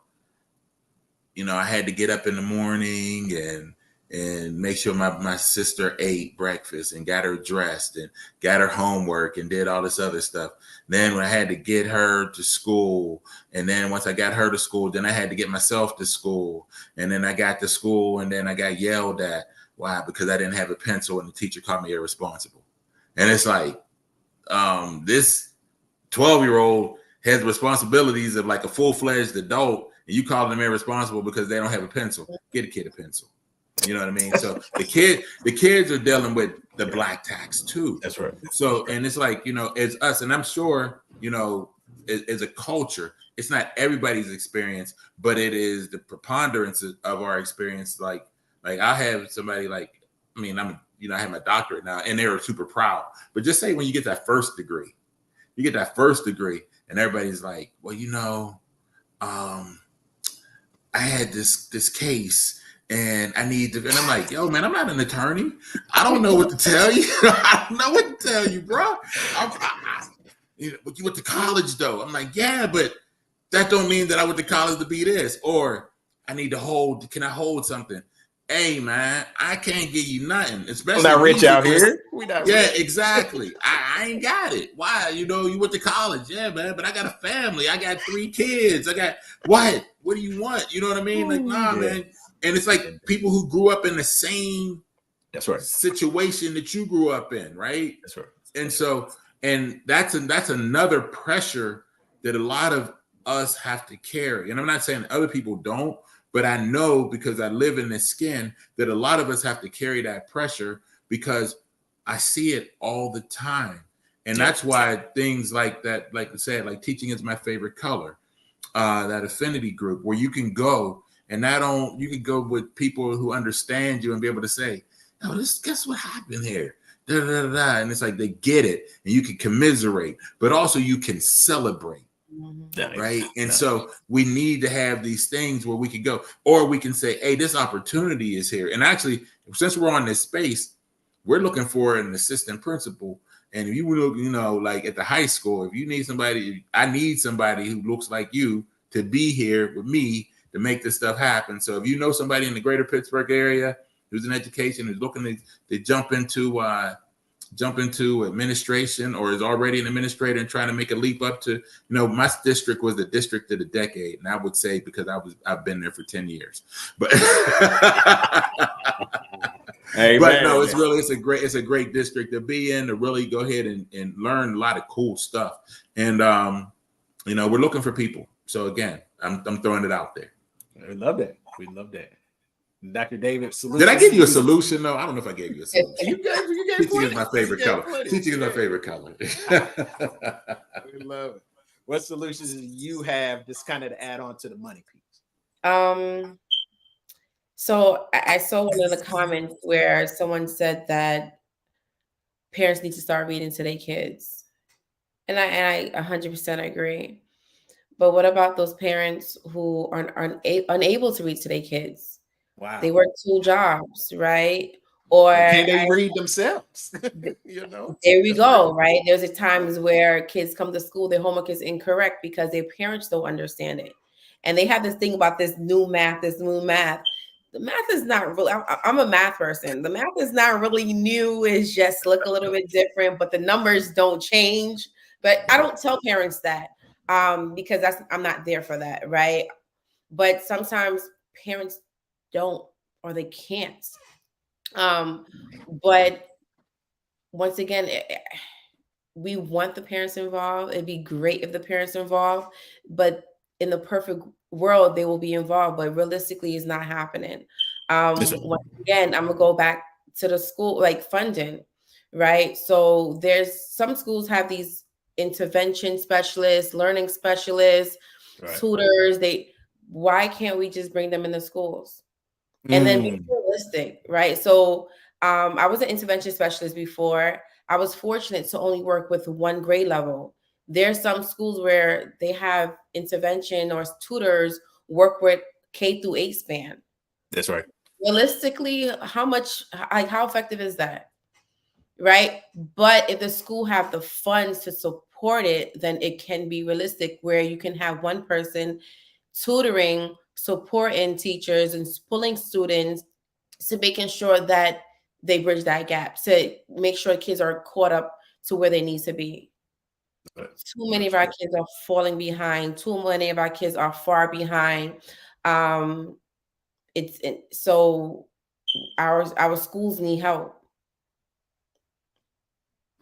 Speaker 3: had to get up in the morning and make sure my sister ate breakfast and got her dressed and got her homework and did all this other stuff. Then when I had to get her to school, and then once I got her to school, then I had to get myself to school. And then I got to school, and then I got yelled at. Why? Because I didn't have a pencil and the teacher called me irresponsible. And it's like, this 12-year-old has responsibilities of like a full-fledged adult, and you call them irresponsible because they don't have a pencil. Get a kid a pencil. You know what I mean? So the kids are dealing with the black tax too.
Speaker 1: That's right.
Speaker 3: So, and it's like, it's us, and I'm sure, as a culture, it's not everybody's experience, but it is the preponderance of our experience. Like I have somebody I have my doctorate now, and they're super proud. But just say when you get that first degree, and everybody's like, well, I had this case, and I need to, and I'm like, yo, man, I'm not an attorney. I don't know what to tell you. I don't know what to tell you, bro. But you went to college though. I'm like, yeah, but that don't mean that I went to college to be this. Or can I hold something? Hey, man, I can't give you nothing. Especially
Speaker 1: we're not rich out here.
Speaker 3: We're not rich. Exactly. I ain't got it. Why? You went to college. Yeah, man, but I got a family. I got 3 kids. I got what? What do you want? You know what I mean? Like, nah, man. And it's like people who grew up in the same situation that you grew up in, right?
Speaker 1: That's right.
Speaker 3: And so, and that's another pressure that a lot of us have to carry. And I'm not saying other people don't, but I know because I live in this skin that a lot of us have to carry that pressure because I see it all the time. And that's why things like that, like I said, like teaching is my favorite color, that affinity group where you can go and you can go with people who understand you and be able to say, oh, guess what happened here? Da, da, da, da. And it's like they get it and you can commiserate, but also you can celebrate. Right. And so we need to have these things where we can go, or we can say, hey, this opportunity is here. And actually, since we're on this space, we're looking for an assistant principal. And if you look, like at the high school, if you need somebody, I need somebody who looks like you to be here with me to make this stuff happen. So if you know somebody in the greater Pittsburgh area who's in education, who's looking to jump into administration or is already an administrator and trying to make a leap up to, my district was the district of the decade. And I would say because I've been there for 10 years, but, no, it's a great district to be in, to really go ahead and learn a lot of cool stuff. And, we're looking for people. So again, I'm throwing it out there.
Speaker 1: We love that. Dr. David,
Speaker 3: did I give you a solution? No, I don't know if I gave you a solution.
Speaker 1: You gave
Speaker 3: Teaching is my favorite color. Teaching is my favorite color.
Speaker 1: We love it. What solutions do you have just kind of to add on to the money piece?
Speaker 2: So I saw one of the comments where someone said that parents need to start reading to their kids. And I 100% agree. But what about those parents who are unable to read to their kids?
Speaker 1: Wow.
Speaker 2: They work 2 jobs, right? Or
Speaker 1: can they read themselves?
Speaker 2: There we go, right? There's times where kids come to school, their homework is incorrect because their parents don't understand it. And they have this thing about this new math. The math is not really, I'm a math person. The math is not really new. It's just look a little bit different, but the numbers don't change. But I don't tell parents that because I'm not there for that, right? But sometimes parents don't or they can't. But once again, we want the parents involved. It'd be great if the parents are involved, but in the perfect world, they will be involved, but realistically it's not happening. Once again, I'm gonna go back to the school, like funding, right? So there's some schools have these intervention specialists, learning specialists, tutors. Why can't we just bring them in the schools? And then be realistic, right? So I was an intervention specialist before. I was fortunate to only work with 1 grade level. There's some schools where they have intervention or tutors work with K-8 span.
Speaker 1: That's right.
Speaker 2: Realistically, how effective is that? Right? But if the school have the funds to support it, then it can be realistic where you can have one person tutoring, supporting teachers and pulling students to making sure that they bridge that gap, to make sure kids are caught up to where they need to be. Too many of our kids are falling behind. Too many of our kids are far behind. So our schools need help.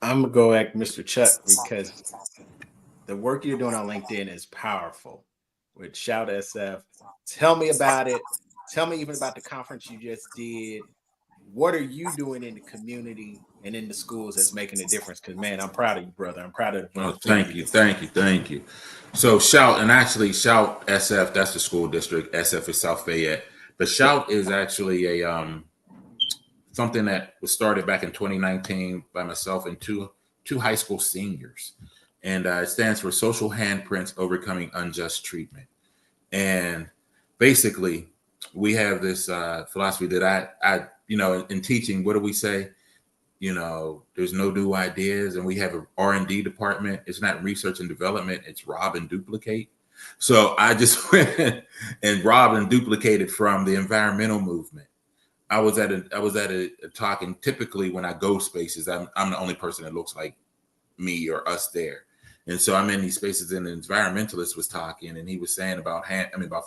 Speaker 1: I'm gonna go at Mr. Chuck because the work you're doing on LinkedIn is powerful. With Shout SF, tell me about it. Tell me even about the conference you just did. What are you doing in the community and in the schools that's making a difference? Because man, I'm proud of you, brother. I'm proud of the
Speaker 3: Oh, thank you. So Shout SF, that's the school district. SF is South Fayette. But Shout is actually a something that was started back in 2019 by myself and two high school seniors, and it stands for Social Handprints Overcoming Unjust Treatment. And basically, we have this philosophy that I in teaching, what do we say? There's no new ideas, and we have an R&D department. It's not research and development, it's rob and duplicate. So I just went and robbed and duplicated from the environmental movement. I was at a talk, and typically when I go spaces, I'm the only person that looks like me or us there. And so I'm in these spaces, and the environmentalist was talking, and he was saying about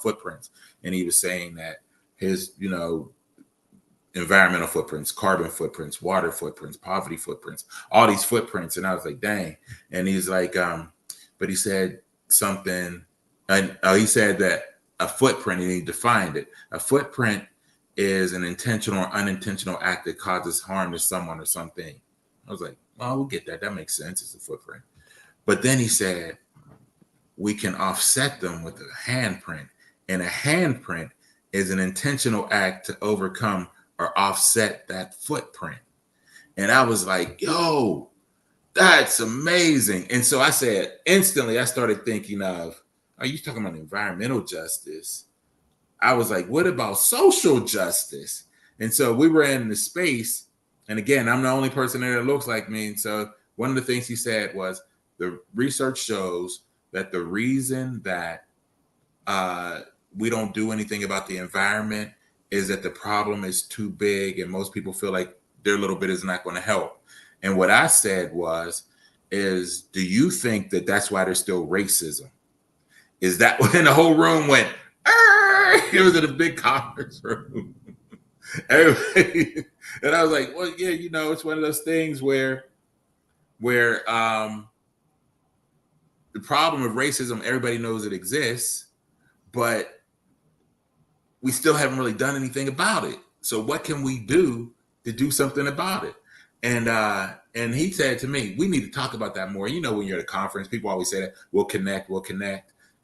Speaker 3: footprints. And he was saying that his, environmental footprints, carbon footprints, water footprints, poverty footprints, all these footprints. And I was like, dang. And he's like, but he said something, and he said that a footprint, and he defined it. A footprint is an intentional or unintentional act that causes harm to someone or something. I was like, well, we'll get that. That makes sense. It's a footprint. But then he said, we can offset them with a handprint. And a handprint is an intentional act to overcome or offset that footprint. And I was like, yo, that's amazing. And so I said, instantly, I started thinking of, are you talking about environmental justice? I was like, what about social justice? And so we were in the space. And again, I'm the only person there that looks like me. And so one of the things he said was, the research shows that the reason that we don't do anything about the environment is that the problem is too big, and most people feel like their little bit is not going to help. And what I said is, do you think that that's why there's still racism? Is that when the whole room went, it was in a big conference room. Everybody, and I was like, well, yeah, it's one of those things where the problem of racism, everybody knows it exists, but we still haven't really done anything about it. So what can we do to do something about it? And he said to me, we need to talk about that more. When you're at a conference, people always say that we'll connect.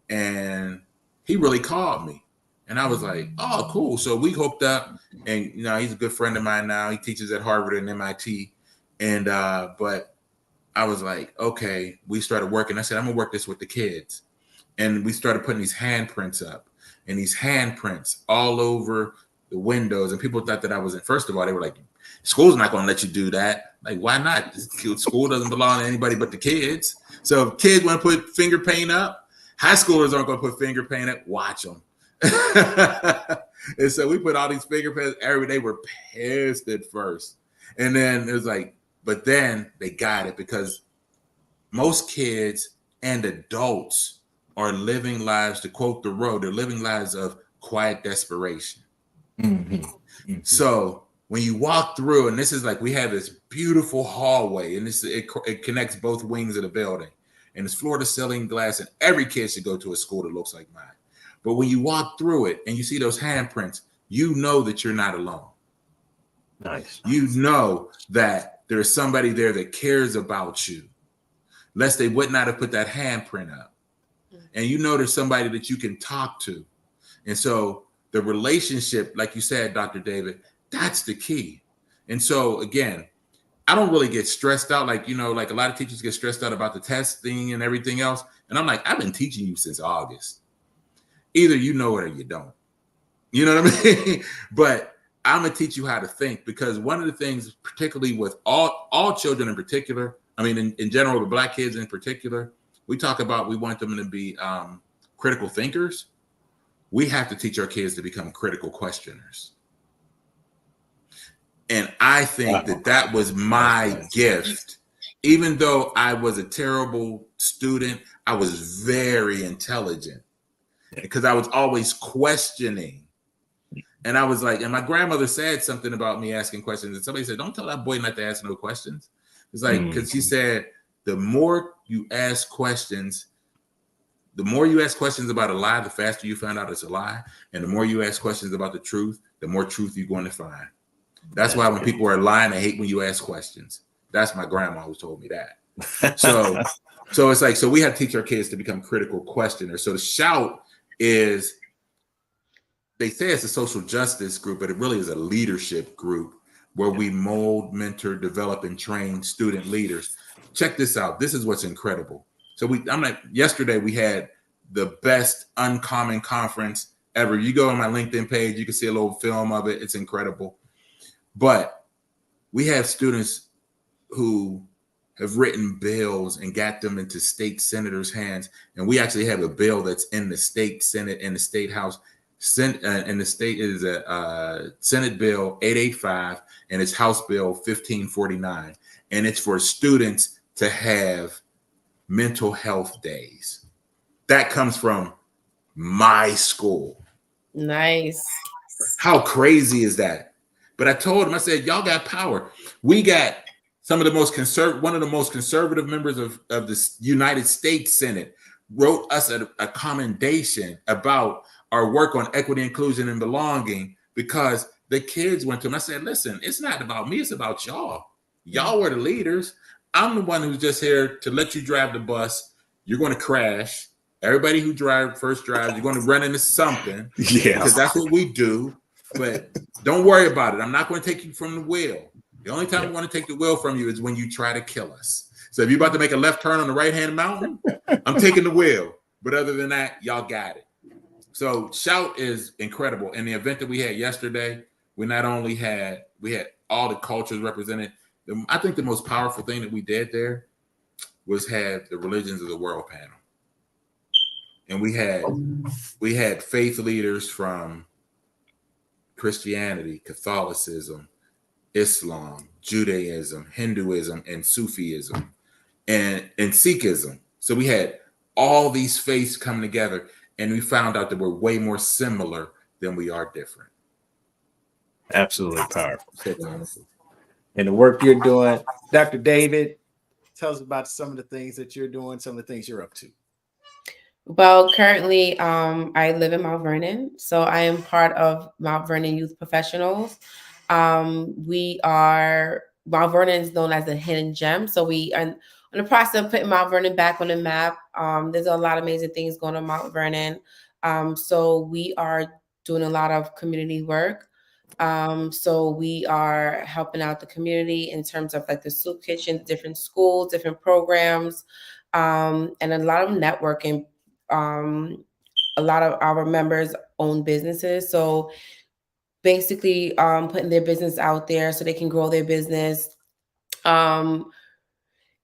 Speaker 3: And he really called me. And I was like, oh, cool. So we hooked up, and he's a good friend of mine now. He teaches at Harvard and MIT. And but I was like, okay, we started working. I said, I'm gonna work this with the kids. And we started putting these handprints up, and these handprints all over the windows. And people thought that I wasn't, first of all, they were like, school's not gonna let you do that. Like, why not? School doesn't belong to anybody but the kids. So if kids want to put finger paint up, high schoolers aren't gonna put finger paint up, watch them. And so we put all these finger paints every day. They were pissed at first. And then it was like, but then they got it, because most kids and adults are living lives, to quote the road, they're living lives of quiet desperation. Mm-hmm. Mm-hmm. So when you walk through, and this is like, we have this beautiful hallway, and it connects both wings of the building, and it's floor to ceiling glass, and every kid should go to a school that looks like mine. But when you walk through it and you see those handprints, you know that you're not alone.
Speaker 1: Nice.
Speaker 3: You know that there's somebody there that cares about you, lest they would not have put that handprint up. And you know there's somebody that you can talk to. And so the relationship, like you said, Dr. David, that's the key. And so again, I don't really get stressed out. Like, like a lot of teachers get stressed out about the testing and everything else. And I'm like, I've been teaching you since August. Either you know it or you don't. You know what I mean? But I'm going to teach you how to think, because one of the things, particularly with all children in particular, I mean, in general, with Black kids in particular, we talk about, we want them to be critical thinkers. We have to teach our kids to become critical questioners. And I think that was my gift. Even though I was a terrible student, I was very intelligent because I was always questioning. And I was like, and my grandmother said something about me asking questions. And somebody said, don't tell that boy not to ask no questions. It's like, because she said, the more you ask questions about a lie, the faster you find out it's a lie. And the more you ask questions about the truth, the more truth you're going to find. That's why when people are lying, I hate when you ask questions. That's my grandma who told me that. So it's like, so we have to teach our kids to become critical questioners. So the Shout is, they say it's a social justice group, but it really is a leadership group where we mold, mentor, develop, and train student leaders. Check this out. This is what's incredible. So yesterday we had the best uncommon conference ever. You go on my LinkedIn page, you can see a little film of it. It's incredible. But we have students who have written bills and got them into state senators' hands. And we actually have a bill that's in the state Senate and the state House. And the state is a Senate Bill 885 and it's House Bill 1549. And it's for students to have mental health days. That comes from my school.
Speaker 2: Nice.
Speaker 3: How crazy is that? But I told him, I said, y'all got power. We got one of the most conservative members of the United States Senate wrote us a commendation about our work on equity, inclusion, and belonging, because the kids went to him. I said, listen, it's not about me, it's about y'all. Y'all were the leaders. I'm the one who's just here to let you drive the bus. You're going to crash. Everybody who first drives, you're going to run into something. Yeah. Because that's what we do. But don't worry about it. I'm not going to take you from the wheel. The only time I want to take the wheel from you is when you try to kill us. So if you're about to make a left turn on the right-hand mountain, I'm taking the wheel. But other than that, y'all got it. So Shout is incredible. And the event that we had yesterday, we had all the cultures represented. I think the most powerful thing that we did there was have the Religions of the World panel. And we had faith leaders from Christianity, Catholicism, Islam, Judaism, Hinduism, and Sufism, and Sikhism. So we had all these faiths come together, and we found out that we're way more similar than we are different.
Speaker 1: Absolutely powerful. And the work you're doing, Dr. David, tell us about some of the things that you're doing, some of the things you're up to.
Speaker 2: Well, currently, I live in Mount Vernon, so I am part of Mount Vernon Youth Professionals. Mount Vernon is known as a hidden gem, so we are in the process of putting Mount Vernon back on the map. There's a lot of amazing things going on in Mount Vernon, so we are doing a lot of community work. So we are helping out the community in terms of like the soup kitchen, different schools, different programs, and a lot of networking. A lot of our members own businesses, so basically putting their business out there so they can grow their business.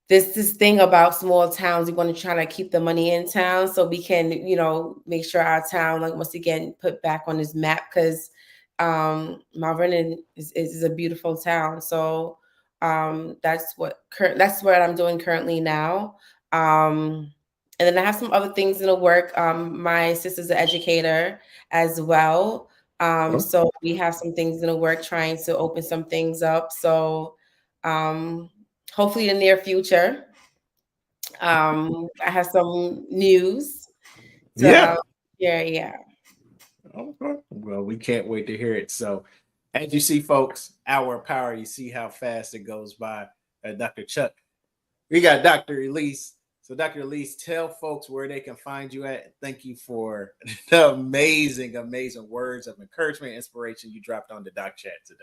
Speaker 2: This thing about small towns, we want to try to keep the money in town so we can, make sure our town, like, once again, put back on this map, because Mount Vernon is a beautiful town. So that's what I'm doing currently now. And then I have some other things in the work. My sister's an educator as well. So we have some things in the work, trying to open some things up. So hopefully in the near future, I have some news to share. Yeah.
Speaker 1: Okay. Well, we can't wait to hear it. So as you see, folks, our power, you see how fast it goes by. Dr. Chuck, we got Dr. Elise. So Dr. Elise, tell folks where they can find you at. Thank you for the amazing, amazing words of encouragement, inspiration you dropped on the Doc Chat today.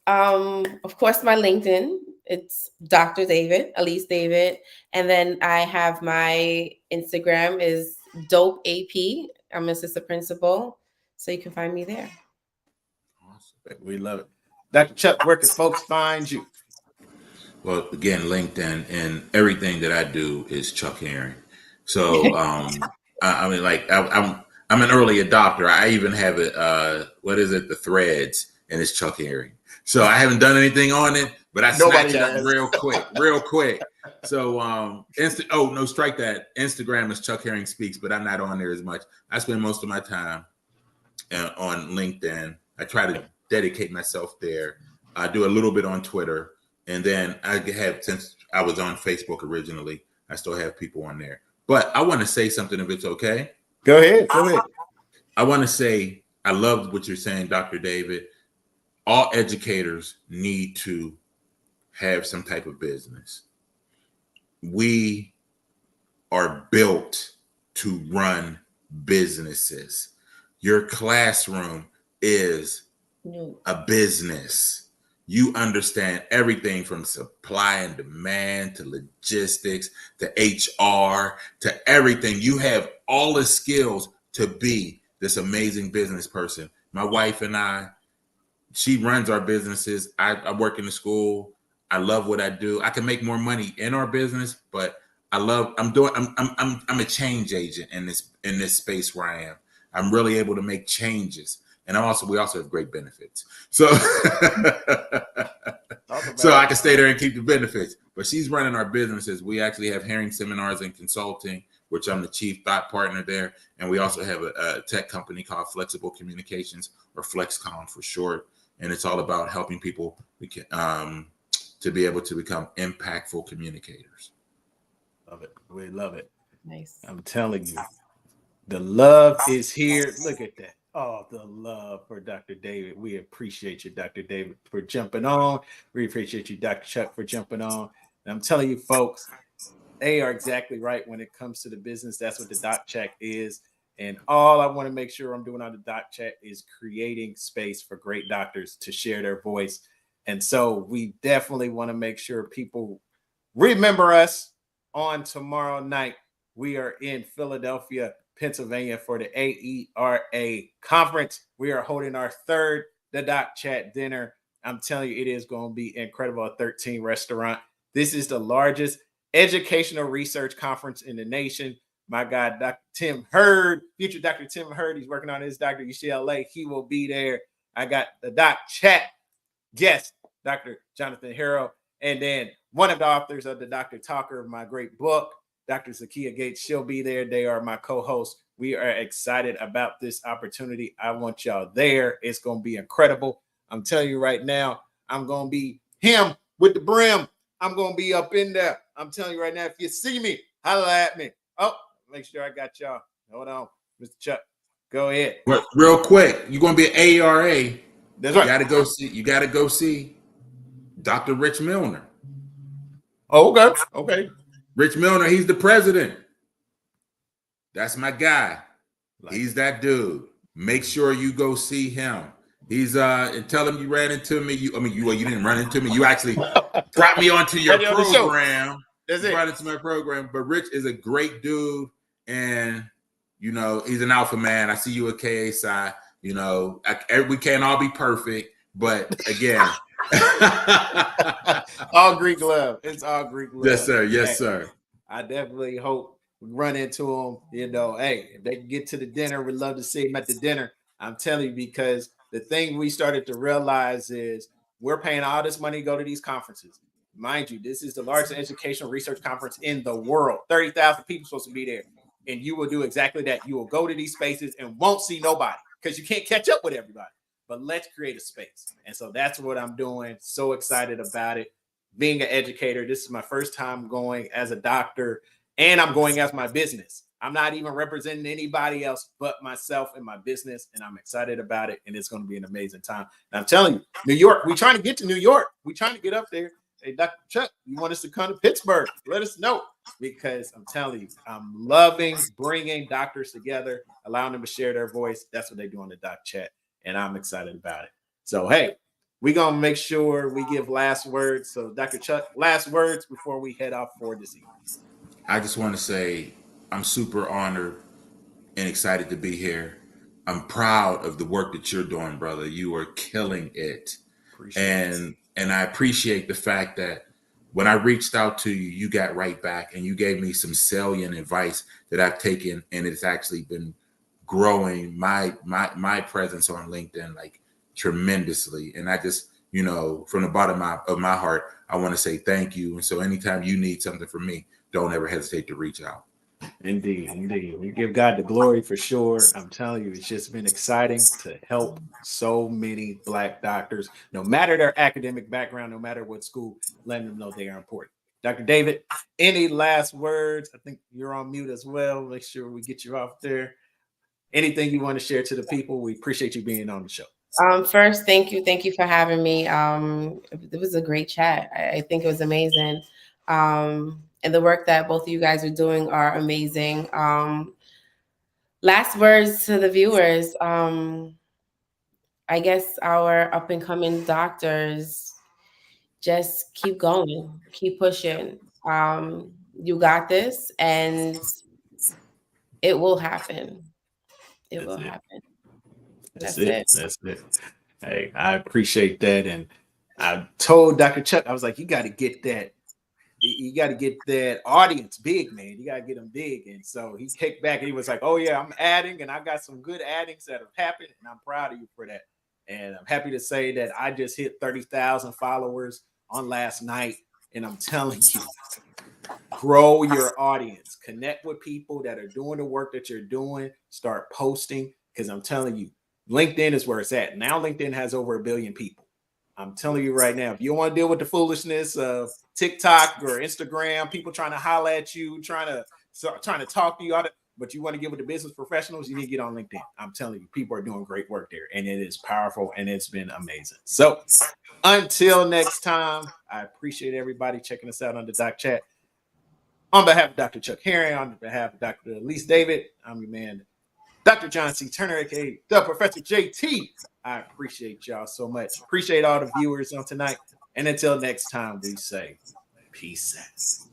Speaker 2: Of course, my LinkedIn. It's Dr. David, Elise David, and then I have my Instagram is Dope AP. I'm assistant principal, so you can find me there.
Speaker 1: Awesome. We love it. Dr. Chuck, where can folks find you?
Speaker 3: Well, again, LinkedIn, and everything that I do is Chuck Herring. So, I mean, like I'm an early adopter. I even have it. What is it? The Threads, and it's Chuck Herring. So I haven't done anything on it, but I snatch it up real quick. So, oh no, strike that. Instagram is Chuck Herring Speaks, but I'm not on there as much. I spend most of my time on LinkedIn. I try to dedicate myself there. I do a little bit on Twitter. And then I have, since I was on Facebook originally, I still have people on there. But I want to say something if it's okay.
Speaker 1: Go ahead.
Speaker 3: I want to say, I love what you're saying, Dr. David. All educators need to have some type of business. We are built to run businesses. Your classroom is a business. You understand everything from supply and demand to logistics to HR to everything. You have all the skills to be this amazing business person. My wife and I, she runs our businesses. I work in the school. I love what I do. I can make more money in our business, but I'm a change agent in this space where I am. I'm really able to make changes. And we also have great benefits. So, so I can stay there and keep the benefits. But she's running our businesses. We actually have Herring Seminars and Consulting, which I'm the chief thought partner there. And we also have a tech company called Flexible Communications, or FlexCom for short. And it's all about helping people to be able to become impactful communicators.
Speaker 1: Love it. We love it.
Speaker 2: Nice.
Speaker 1: I'm telling you, the love is here. Look at that. Oh, the love for Dr. David. We appreciate you, Dr. David, for jumping on. We appreciate you, Dr. Chuck, for jumping on. And I'm telling you, folks, they are exactly right when it comes to the business. That's what the Doc Chat is. And all I want to make sure I'm doing on the Doc Chat is creating space for great doctors to share their voice. And so we definitely want to make sure people remember us on tomorrow night. We are in Philadelphia, Pennsylvania for the AERA conference. We are holding our third The Doc Chat dinner. I'm telling you, it is going to be incredible at 13 Restaurant. This is the largest educational research conference in the nation. My guy, Dr. Tim Hurd, future Dr. Tim Hurd, he's working on his Dr. UCLA. He will be there. I got the Doc Chat guest, Dr. Jonathan Harrell, and then one of the authors of the Dr. Talker of my great book, Dr. Zakia Gates. She'll be there. They are my co-hosts. We are excited about this opportunity. I want y'all there. It's going to be incredible. I'm telling you right now, I'm going to be him with the brim. I'm going to be up in there. I'm telling you right now, if you see me, holla at me. Oh, make sure I got y'all. Hold on, Mr. Chuck. Go ahead.
Speaker 3: But real quick, you're going to be at AERA.
Speaker 1: That's right.
Speaker 3: You got to go see Dr. Rich Milner.
Speaker 1: Oh, okay. Okay.
Speaker 3: Rich Milner, he's the president. That's my guy. He's that dude. Make sure you go see him. He's and tell him you ran into me. You didn't run into me. You actually brought me onto your program.
Speaker 1: That's it.
Speaker 3: Brought into my program. But Rich is a great dude, and he's an alpha man. I see you at KSI. We can't all be perfect, but again,
Speaker 1: all Greek love. It's all Greek love.
Speaker 3: Yes, sir. Yes, sir.
Speaker 1: I definitely hope we run into them. Hey, if they can get to the dinner, we'd love to see them at the dinner. I'm telling you, because the thing we started to realize is we're paying all this money to go to these conferences. Mind you, this is the largest educational research conference in the world. 30,000 people supposed to be there. And you will do exactly that. You will go to these spaces and won't see nobody because you can't catch up with everybody. But let's create a space. And so that's what I'm doing. So excited about it. Being an educator, this is my first time going as a doctor, and I'm going as my business. I'm not even representing anybody else but myself and my business, and I'm excited about it, and it's going to be an amazing time. And I'm telling you, New York, we're trying to get to New York. We're trying to get up there. Hey, Dr. Chuck, you want us to come to Pittsburgh? Let us know, because I'm telling you, I'm loving bringing doctors together, allowing them to share their voice. That's what they do on the Doc Chat, and I'm excited about it. So, hey, we're gonna make sure we give last words. So, Dr. Chuck, last words before we head off for this evening.
Speaker 3: I just want to say I'm super honored and excited to be here. I'm proud of the work that you're doing, brother. You are killing it. And I appreciate the fact that when I reached out to you, you got right back and you gave me some salient advice that I've taken, and it's actually been growing my presence on LinkedIn like tremendously. And I just, from the bottom of my heart, I want to say thank you. And so anytime you need something from me, don't ever hesitate to reach out.
Speaker 1: Indeed. We give God the glory for sure. I'm telling you, it's just been exciting to help so many Black doctors, no matter their academic background, no matter what school, letting them know they are important. Dr. David, any last words? I think you're on mute as well. Make sure we get you off there. Anything you want to share to the people? We appreciate you being on the show.
Speaker 2: First, thank you for having me. It was a great chat. I think it was amazing. And the work that both of you guys are doing are amazing. Last words to the viewers. I guess our up and coming doctors, just keep going, keep pushing. You got this, and it will happen. It will happen.
Speaker 1: That's it. Hey, I appreciate that. And I told Dr. Chuck, I was like, you got to get that. You got to get that audience big, man. You got to get them big. And so he kicked back and he was like, oh, yeah, I'm adding, and I got some good addings that have happened. And I'm proud of you for that. And I'm happy to say that I just hit 30,000 followers on last night. And I'm telling you, grow your audience, connect with people that are doing the work that you're doing, start posting. Because I'm telling you, LinkedIn is where it's at. Now LinkedIn has over 1 billion people. I'm telling you right now, if you don't want to deal with the foolishness of TikTok or Instagram, people trying to holler at you, trying to talk to you, but you want to get with the business professionals, you need to get on LinkedIn. I'm telling you, people are doing great work there, and it is powerful, and it's been amazing. So until next time, I appreciate everybody checking us out on the Doc Chat. On behalf of Dr. Chuck Herring, on behalf of Dr. Elise David, I'm your man, Dr. John C. Turner, aka the Professor JT. I appreciate y'all so much. Appreciate all the viewers on tonight. And until next time, we say peace out.